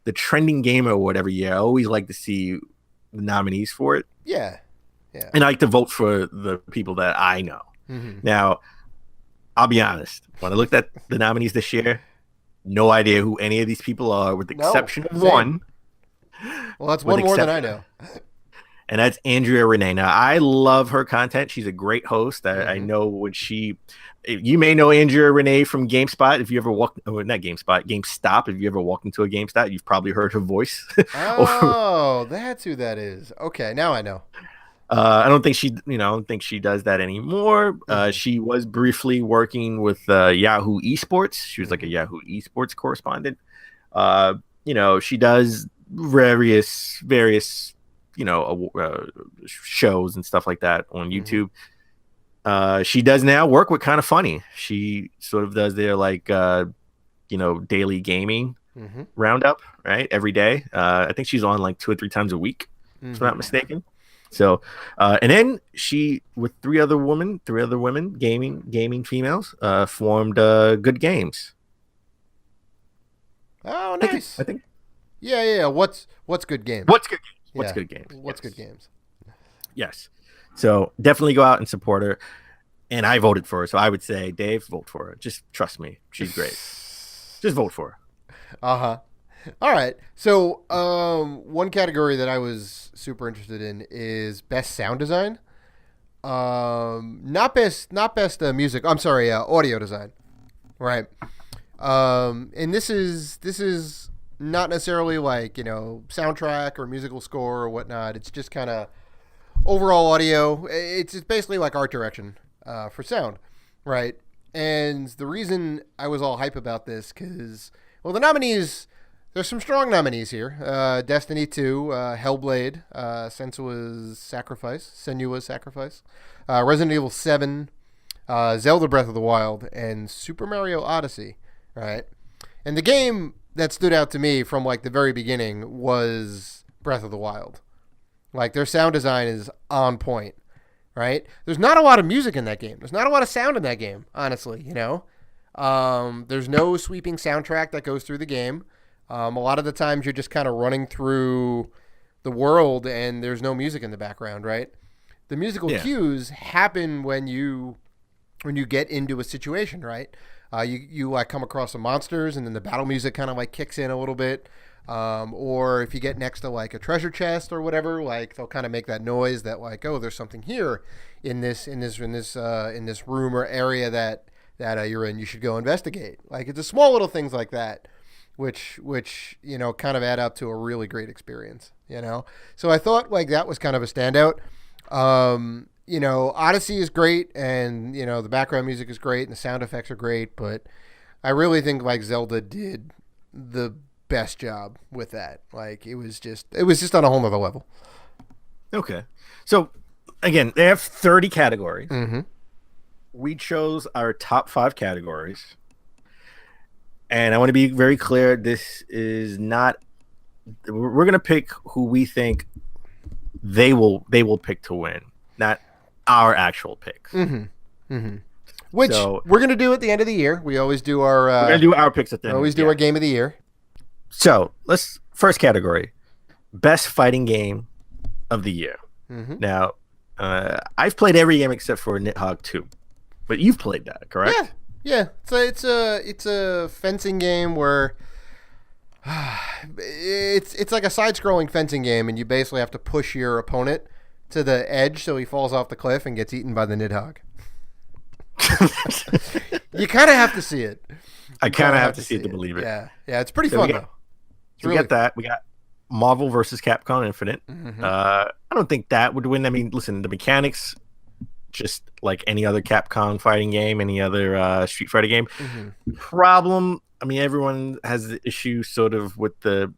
the Trending Gamer Award every year, I always like to see the nominees for it. Yeah. And I like to vote for the people that I know. Now, I'll be honest. When I looked at the nominees this year, no idea who any of these people are, with the exception of one. Well, that's one more than I know. And that's Andrea Renee. Now, I love her content. She's a great host. I know when you may know Andrea Renee from GameSpot. If you ever not GameSpot, GameStop. If you ever walked into a GameStop, you've probably heard her voice. Oh, that's who that is. Okay, now I know. I don't think she does that anymore. She was briefly working with Yahoo Esports. She was like a Yahoo Esports correspondent. She does various shows and stuff like that on YouTube. She does now work with Kind of Funny. She sort of does their daily gaming roundup, right? Every day. I think she's on like 2 or 3 times a week, if I'm not mistaken. So, and then she, with 3 other women, gaming females, formed Good Games. Oh, nice. I think. Yeah. What's Good Games? What's Good Games? What's Good Games? What's Good Games? Yes. So definitely go out and support her. And I voted for her, so I would say, Dave, vote for her. Just trust me, she's great. Just vote for her. All right. So, one category that I was super interested in is best sound design. Not best music. I'm sorry, audio design. Right. And this is not necessarily like, soundtrack or musical score or whatnot. It's just kind of overall audio. It's basically like art direction for sound, right? And the reason I was all hype about this because, well, the nominees. There's some strong nominees here. Destiny 2, Hellblade, Senua's Sacrifice, Resident Evil 7, Zelda Breath of the Wild, and Super Mario Odyssey, right? And the game that stood out to me from like the very beginning was Breath of the Wild. Like their sound design is on point, right? There's not a lot of music in that game. There's not a lot of sound in that game, honestly, There's no sweeping soundtrack that goes through the game. A lot of the times you're just kind of running through the world and there's no music in the background, right? The musical cues happen when you get into a situation, right? You like come across some monsters and then the battle music kind of like kicks in a little bit. Or if you get next to like a treasure chest or whatever, like they'll kind of make that noise that like, oh, there's something here in this room or area that you're in. You should go investigate. Like it's a small little things like that. Which kind of add up to a really great experience, So I thought like that was kind of a standout. Odyssey is great, and the background music is great, and the sound effects are great. But I really think like Zelda did the best job with that. Like it was just on a whole nother level. Okay, so again, they have 30 categories. We chose our top 5 categories. And I want to be very clear, this is not – we're going to pick who we think they will pick to win, not our actual picks. So Which So we're gonna do at the end of the year. We always do our we're gonna do our picks at the end. always do our game of the year. So let's first category, best fighting game of the year. Mm-hmm. Now, I've played every game except for Nidhogg 2, but you've played that, correct? Yeah. It's a fencing game where it's like a side-scrolling fencing game, and you basically have to push your opponent to the edge so he falls off the cliff and gets eaten by the Nidhogg. You kind of have to see it. I kind of have to see it to believe it. Yeah, it's pretty fun though. So we got that. We got Marvel versus Capcom Infinite. Mm-hmm. I don't think that would win. I mean, listen, the mechanics, just like any other Capcom fighting game, any other Street Fighter game. Mm-hmm. Problem, I mean, everyone has the issue sort of with how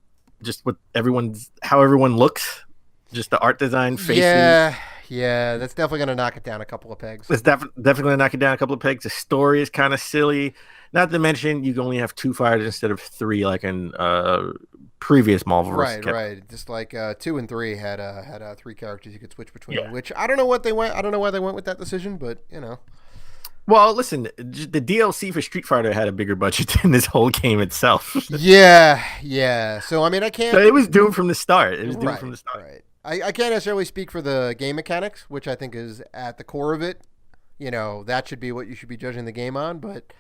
everyone looks, just the art design, faces. Yeah, that's definitely going to knock it down a couple of pegs. It's definitely going to knock it down a couple of pegs. The story is kind of silly. Not to mention, you can only have 2 fighters instead of 3, like in previous Marvel vs. Capcom. Right. Just like 2 and 3 had 3 characters you could switch between. Which I don't know what they went. I don't know why they went with that decision, but you know. Well, listen, the DLC for Street Fighter had a bigger budget than this whole game itself. Yeah. So I mean, I can't. So it was doomed from the start. Right. I can't necessarily speak for the game mechanics, which I think is at the core of it. You know, that should be what you should be judging the game on. But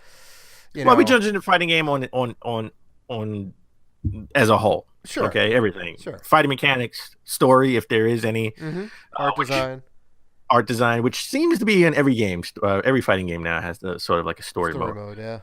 we're judging the fighting game on as a whole. Sure. Okay, everything. Sure. Fighting mechanics, story, if there is any. Mm-hmm. Art design, which seems to be in every game. Every fighting game now has the sort of like a story mode. Yeah.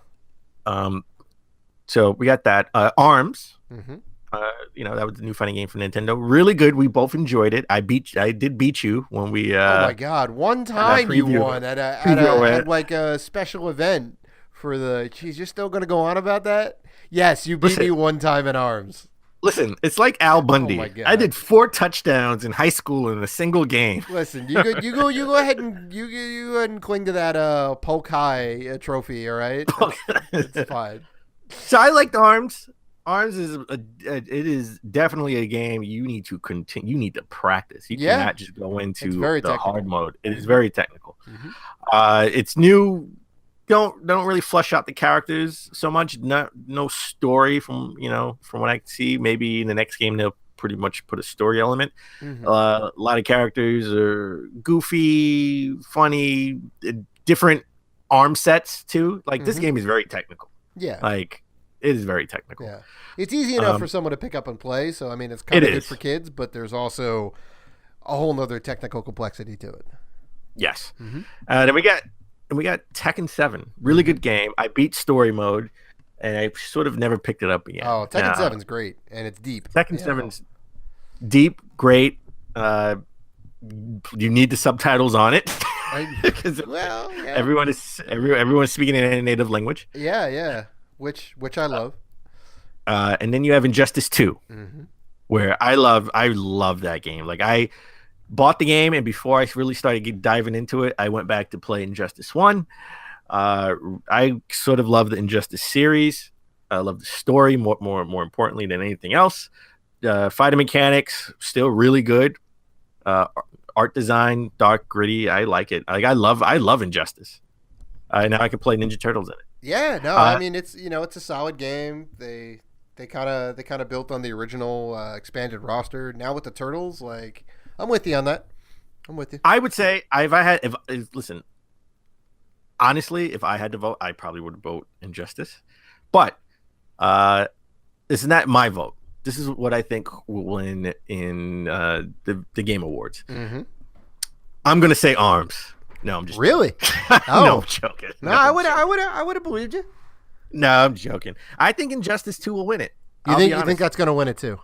So we got that. ARMS. Mm-hmm. That was the new fighting game from Nintendo. Really good. We both enjoyed it. I did beat you when we. Oh my God! One time you won at like a special event for the. Geez, you're still gonna go on about that? Yes, you beat me one time in ARMS. Listen, it's like Al Bundy. Oh my God. I did 4 touchdowns in high school in a single game. Listen, you go ahead and you go ahead and cling to that Polk High trophy. All right, it's fine. So I liked ARMS. ARMS is it is definitely a game you need to continue. You need to practice. You cannot just go into the hard mode. It is very technical. Mm-hmm. It's new. Don't really flesh out the characters so much. No story from what I can see. Maybe in the next game they'll pretty much put a story element. Mm-hmm. A lot of characters are goofy, funny, different arm sets too. Like this game is very technical. Yeah, like it is very technical. Yeah, it's easy enough for someone to pick up and play. So I mean, it's kind of good for kids, but there's also a whole nother technical complexity to it. Yes. Mm-hmm. Then we got Tekken 7. Really good game. I beat story mode, and I sort of never picked it up again. Oh, Tekken 7's great, and it's deep. Tekken 7's deep, great. You need the subtitles on it. Everyone's speaking in a native language. Yeah, which I love. And then you have Injustice 2, where I love that game. Like I bought the game, and before I really started diving into it, I went back to play Injustice 1. I sort of love the Injustice series. I love the story more importantly than anything else. Fighting mechanics still really good. Art design, dark, gritty. I like it. Like I love Injustice. Now I can play Ninja Turtles in it. Yeah, no, I mean it's a solid game. They kind of built on the original expanded roster. Now with the Turtles, like. I'm with you on that. I'm with you. I would say listen, honestly, if I had to vote, I probably would vote Injustice. But this is not my vote. This is what I think will win in the Game Awards. Mm-hmm. I'm gonna say ARMS. No, I'm just really. No, I'm joking. No, I would have believed you. No, I'm joking. I think Injustice 2 will win it. You think that's gonna win it too?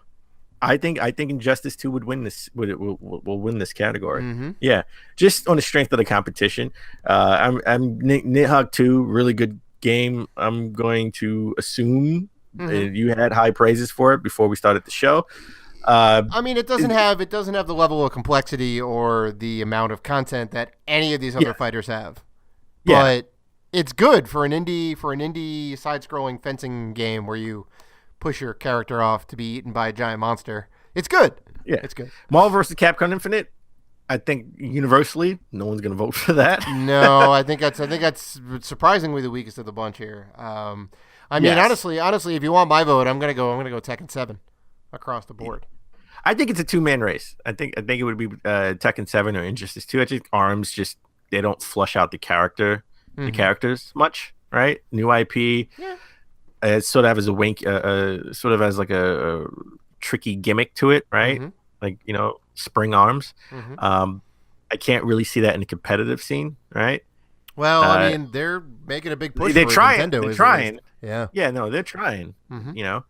I think Injustice 2 would win this. Will win this category. Mm-hmm. Yeah, just on the strength of the competition. I'm Nidhogg 2, really good game. I'm going to assume you had high praises for it before we started the show. I mean, it doesn't have the level of complexity or the amount of content that any of these other fighters have. Yeah. But it's good for an indie side-scrolling fencing game where you push your character off to be eaten by a giant monster. It's good. Yeah, it's good. Marvel vs. Capcom Infinite. I think universally, no one's gonna vote for that. No, I think that's surprisingly the weakest of the bunch here. I mean, Yes. honestly, if you want my vote, I'm gonna go Tekken 7 across the board. I think it's a two-man race. I think it would be Tekken 7 or Injustice 2. I think Arms just they don't flush out the characters much, right? New IP. Yeah. It sort of has a wink, sort of has like a tricky gimmick to it, right? Mhm. Like spring arms. Mhm. I can't really see that in the competitive scene, right? Well, I mean, they're making a big push. They're for it. trying. Nintendo They're is trying. at least. Yeah. Yeah, no, they're trying. Mhm.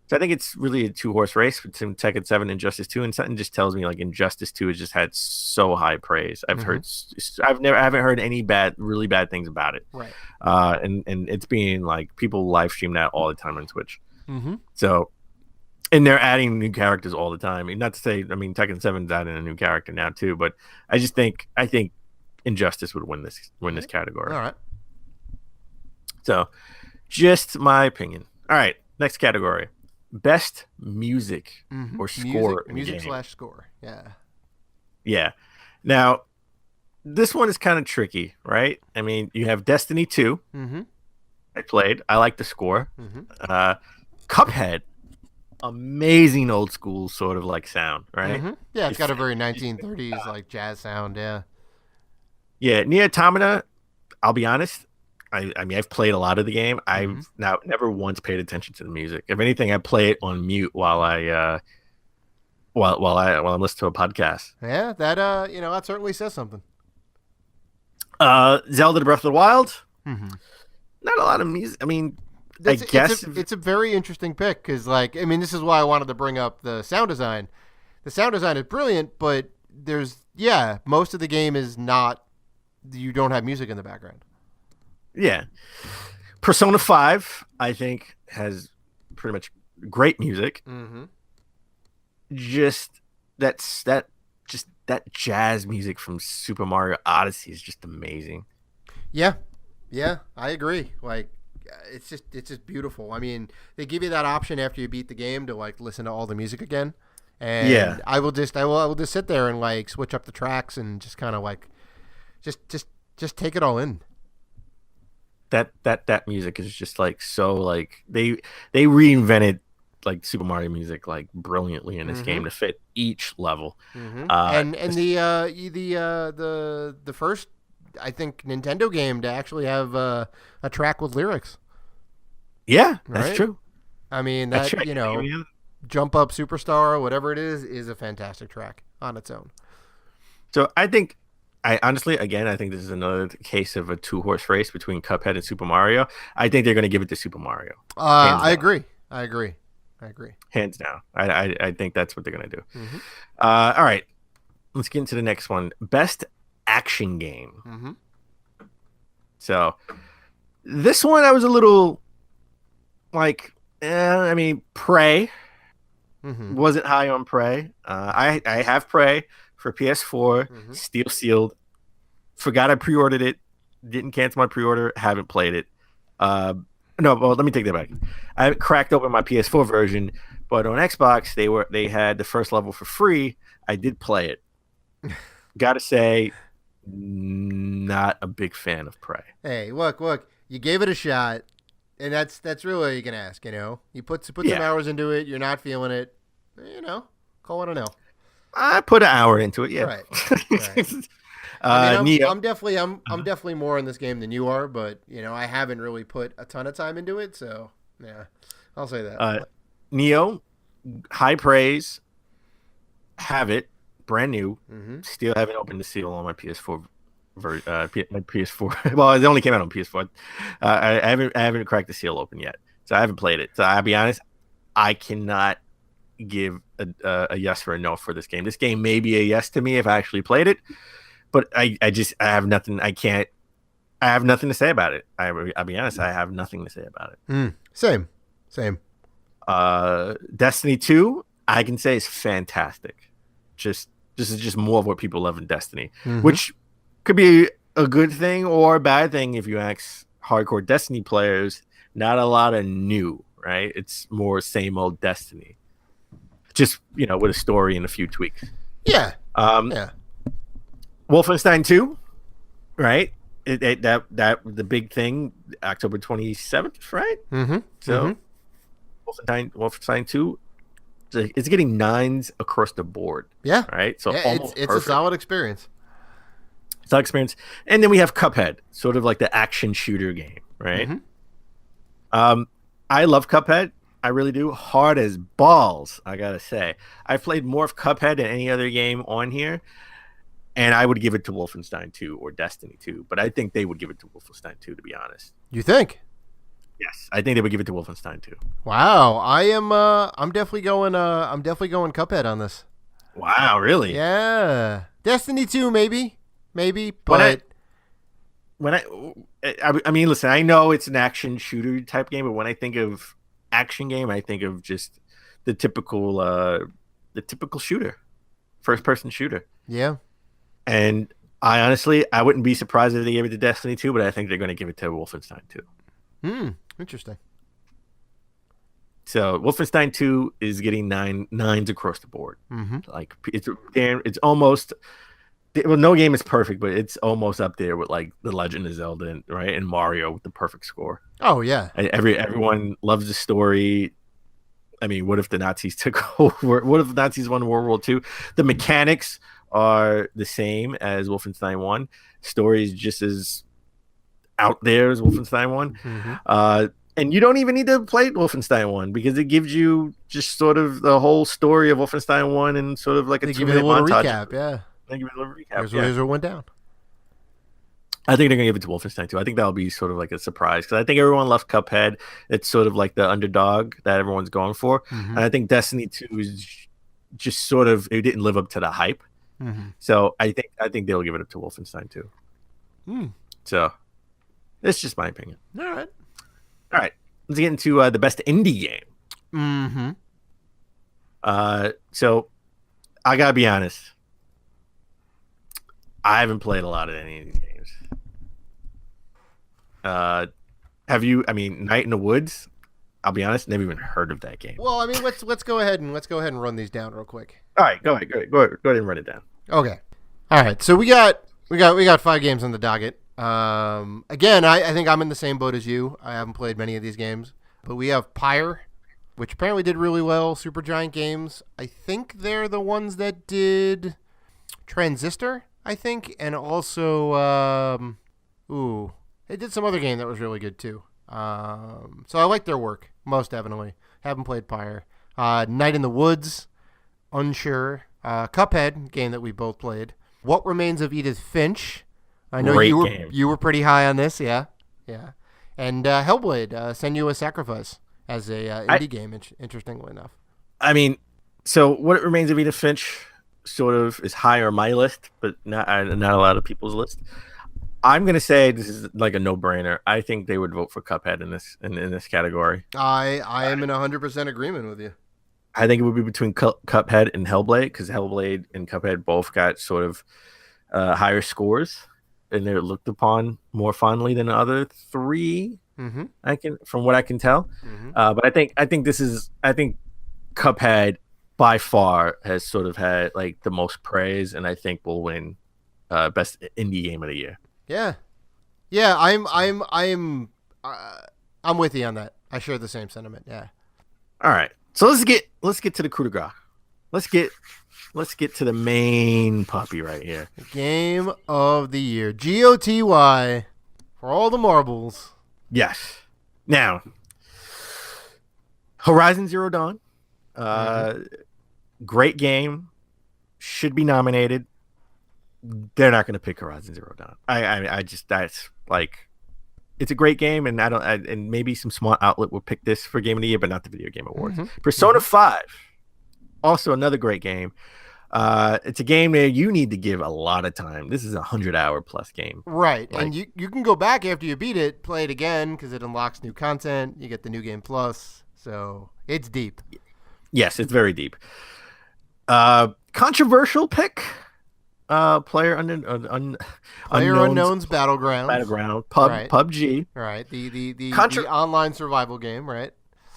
So I think it's really a two-horse race between Tekken 7 and Injustice 2, and something just tells me like Injustice 2 has just had so high praise. I haven't heard any really bad things about it. Right. And it's being like people live stream that all the time on Twitch. Mm-hmm. So, and they're adding new characters all the time. Not to say, I mean, Tekken 7's adding a new character now too, but I think Injustice would win this category. All right. So, just my opinion. All right, next category: best music or score. Music / score. Yeah. Yeah. Now, this one is kind of tricky, right? I mean, you have Destiny 2. Mm-hmm. I played. I like the score. Mm-hmm. Cuphead, amazing old school sort of like sound, right? Mm-hmm. Yeah, it's got a very 1930s like jazz sound. Yeah. Yeah, Nier Automata. I'll be honest. I mean, I've played a lot of the game. I've now never once paid attention to the music. If anything, I play it on mute while I'm listening to a podcast. Yeah, that certainly says something. Zelda: Breath of the Wild. Mm-hmm. Not a lot of music. I mean, I guess it's a very interesting pick because, this is why I wanted to bring up the sound design. The sound design is brilliant, but most of the game is not. You don't have music in the background. Yeah. Persona 5, I think, has pretty much great music. Mm-hmm. Just that jazz music from Super Mario Odyssey is just amazing. Yeah, I agree. Like, it's just beautiful. I mean, they give you that option after you beat the game to listen to all the music again, and I will just sit there and switch up the tracks and just kind of just take it all in. That music is just they reinvented Super Mario music brilliantly in this game to fit each level. Mm-hmm. And the first, I think, Nintendo game to actually have a track with lyrics. Yeah, that's true. I mean, that Jump Up Superstar, whatever it is a fantastic track on its own. So I think this is another case of a two-horse race between Cuphead and Super Mario. I think they're going to give it to Super Mario. I agree. Hands down. I think that's what they're going to do. Mm-hmm. All right. Let's get into the next one. Best action game. Mm-hmm. So this one I was a little Prey. Mm-hmm. Wasn't high on Prey. I have Prey for PS4, Steel Sealed. Forgot I pre-ordered it. Didn't cancel my pre-order. Haven't played it. No, well, let me take that back. I haven't cracked open my PS4 version, but on Xbox they had the first level for free. I did play it. Gotta say, not a big fan of Prey. Hey, look, you gave it a shot, and that's really all you can ask. You put some hours into it. You're not feeling it. Call it a no. I put an hour into it. Yeah. Right. Neo. I'm definitely more in this game than you are, but I haven't really put a ton of time into it, so yeah, I'll say that. Neo, high praise. Have it, brand new. Mm-hmm. Still haven't opened the seal on my PS4. My PS4. Well, it only came out on PS4. I haven't cracked the seal open yet, so I haven't played it. So I'll be honest, I cannot give a yes or a no for this game. This game may be a yes to me if I actually played it, but I have nothing. I have nothing to say about it. I'll be honest, I have nothing to say about it. Same. Destiny 2, I can say is fantastic. This is just more of what people love in Destiny, which could be a good thing or a bad thing if you ask hardcore Destiny players. Not a lot of new, right? It's more same old Destiny. Just with a story and a few tweaks. Yeah. Yeah. Wolfenstein 2, right? That the big thing, October 27th, right? Mm-hmm. So Wolfenstein 2, it's getting 9s across the board. Yeah. Right. So Yeah, almost it's a solid experience. solid experience. And then we have Cuphead, sort of like the action shooter game, right? I love Cuphead. I really do. Hard as balls, I gotta say. I've played more of Cuphead than any other game on here, and I would give it to Wolfenstein 2 or Destiny 2, but I think they would give it to Wolfenstein 2, to be honest. You think? Yes, I think they would give it to Wolfenstein 2. Wow, I'm definitely going Cuphead on this. Wow, really? Yeah. Destiny 2 maybe, but I mean, listen, I know it's an action shooter type game, but when I think of action game, I think of just the typical shooter, first person shooter. yeah. And I wouldn't be surprised if they gave it to Destiny 2, but I think they're going to give it to Wolfenstein 2. Interesting. So Wolfenstein 2 is getting 9s across the board. Like it's almost, well, no game is perfect, but it's almost up there with like The Legend of Zelda, right, and Mario with the perfect score. Oh yeah. Everyone loves the story. I mean, what if the Nazis took over? What if the Nazis won World War II? The mechanics are the same as Wolfenstein 1. Story is just as out there as Wolfenstein 1. And you don't even need to play Wolfenstein 1 because it gives you just sort of the whole story of Wolfenstein 1 and sort of like a 2-minute montage. Recap, yeah. They give you a little recap. Here's what went down. I think they're going to give it to Wolfenstein 2. I think that'll be sort of like a surprise because I think everyone loves Cuphead. It's sort of like the underdog that everyone's going for. And I think Destiny 2 is just sort of, it didn't live up to the hype. So I think they'll give it up to Wolfenstein 2. So it's just my opinion. All right. Let's get into the best indie game. So I got to be honest. I haven't played a lot of any of these games. Have you? I mean, Night in the Woods. I'll be honest, never even heard of that game. Well, I mean, let's go ahead and run these down real quick. All right, go ahead and run it down. Okay. All right. So we got 5 games on the docket. Again, I think I'm in the same boat as you. I haven't played many of these games, but we have Pyre, which apparently did really well. Supergiant Games. I think they're the ones that did Transistor, I think, and also they did some other game that was really good too. So I like their work most definitely. Haven't played Pyre. Night in the Woods, unsure. Cuphead, game that we both played. What Remains of Edith Finch. I know you were pretty high on this, yeah. And Hellblade, Senua Sacrifice as a indie game. Interestingly enough. I mean, so What Remains of Edith Finch sort of is higher on my list, but not a lot of people's list. I'm gonna say this is like a no-brainer. I think they would vote for Cuphead in this category. I am in 100% agreement with you. I think it would be between Cuphead and Hellblade because Hellblade and Cuphead both got sort of higher scores, and they're looked upon more fondly than the other 3. From what I can tell. But I think Cuphead by far has sort of had like the most praise, and I think will win best indie game of the year. Yeah. I'm with you on that. I share the same sentiment. Yeah. All right. So let's get to the coup de grace. Let's get to the main puppy right here. Game of the year. GOTY for all the marbles. Yes. Now, Horizon Zero Dawn. Great game. Should be nominated. They're not going to pick Horizon Zero Dawn. I just, that's like, it's a great game, and and maybe some small outlet will pick this for Game of the Year, but not the Video Game Awards. Persona 5, also another great game. It's a game that you need to give a lot of time. This is a 100-hour plus game, right? Like, and you can go back after you beat it, play it again because it unlocks new content. You get the new game plus, so it's deep. Yes, it's very deep. Controversial pick. PlayerUnknown's Battleground. PUBG. Right. The online survival game, right?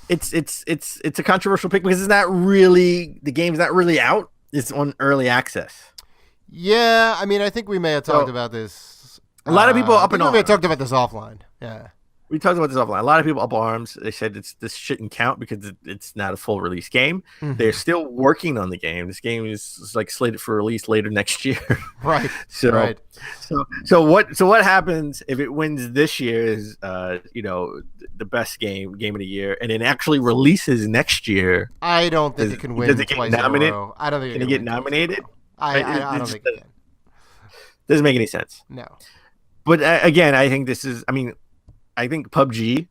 It's a controversial pick because it's not really, the game's not really out. It's on early access. Yeah, I mean, I think we may have talked about this. A lot of people up I in think we may have arms. talked about this offline. Yeah. We talked about this offline. A lot of people up arms. They said this shouldn't count because it's not a full release game. Mhm. They're still working on the game. This game is like slated for release later next year. Right. So, Right. so what happens if it wins this year is the best game of the year, and it actually releases next year? I don't think Does- it can win does it get twice in a nominated? row. I don't think Can it it can get win twice in a nominated? row. I don't think it can. Doesn't make any sense. No. But again, I think this is. I mean, I think PUBG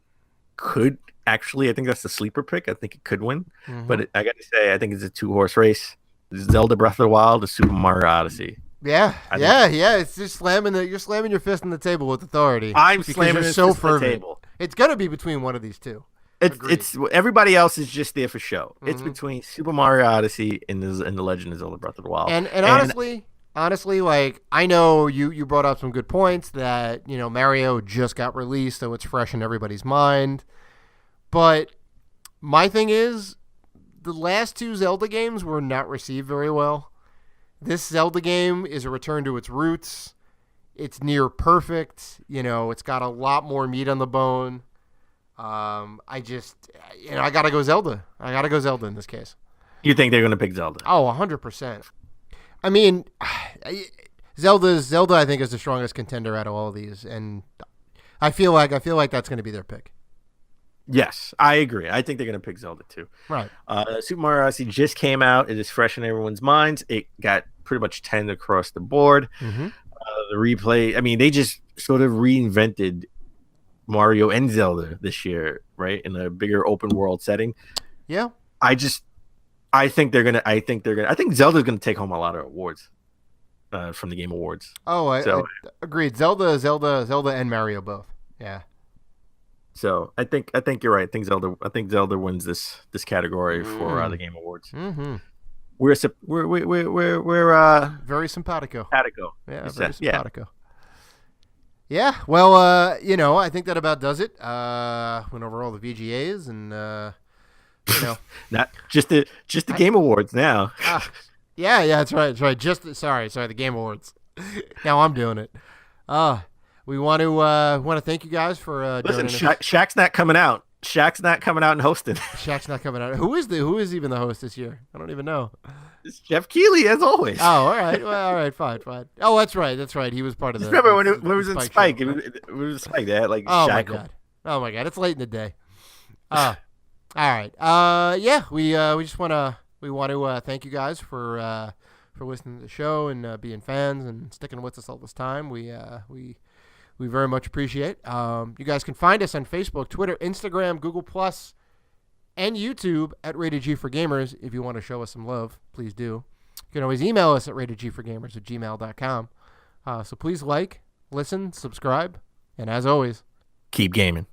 could actually. I think that's the sleeper pick. I think it could win. Mhm. But I got to say, I think it's a 2-horse race. Zelda Breath of the Wild, or Super Mario Odyssey. Yeah, I yeah. It's just you're slamming your fist on the table with authority. I'm because slamming you're this so fist on the fervent. table. It's gonna be between one of these two. Agreed. It's everybody else is just there for show. It's Mhm. between Super Mario Odyssey and the Legend of Zelda Breath of the Wild. And honestly, like I know you brought up some good points that Mario just got released, so it's fresh in everybody's mind. But my thing is, the last two Zelda games were not received very well. This Zelda game is a return to its roots. It's near perfect. It's got a lot more meat on the bone. I gotta go Zelda. I gotta go Zelda in this case. You think they're gonna pick Zelda? Oh, 100%. I mean, Zelda I think is the strongest contender out of all of these, and I feel like that's going to be their pick. Yes, I agree. I think they're gonna pick Zelda too. Right. Super Mario Odyssey just came out. It is fresh in everyone's minds. It got pretty much 10 across the board. Mm-hmm. The replay. I mean, they just sort of reinvented Mario and Zelda this year, right? In a bigger open world setting. Yeah. I think Zelda's gonna take home a lot of awards from the Game Awards. Oh, I So- agreed. Zelda, and Mario both. Yeah. So I think you're right. I think Zelda wins this category for the Game Awards. Mm-hmm. We're Very simpatico. Patico. Yeah, Is very that- yeah. simpatico. Yeah. Well, I think that about does it. Went over all the VGAs and Not just the Game Awards now. Yeah, that's right. That's right. Sorry, the Game Awards. Now I'm doing it. We want to thank you guys for Listen, joining us. Shaq's not coming out. Shaq's not coming out and hosting. Shaq's not coming out. Who is even the host this year? I don't even know. It's Jeff Keighley, as always. Oh, all right. Well, all right. Fine. Oh, that's right. He was part of the. Just remember when it was in Spike? show, It right? was Spike. They had like Oh Shaq. my god. It's late in the day. All right. Yeah. We want to thank you guys for listening to the show and being fans and sticking with us all this time. We very much appreciate. You guys can find us on Facebook, Twitter, Instagram, Google Plus, and YouTube at Rated G for Gamers. If you want to show us some love, please do. You can always email us at ratedgforgamers@gmail.com. So please like, listen, subscribe, and as always, Keep gaming.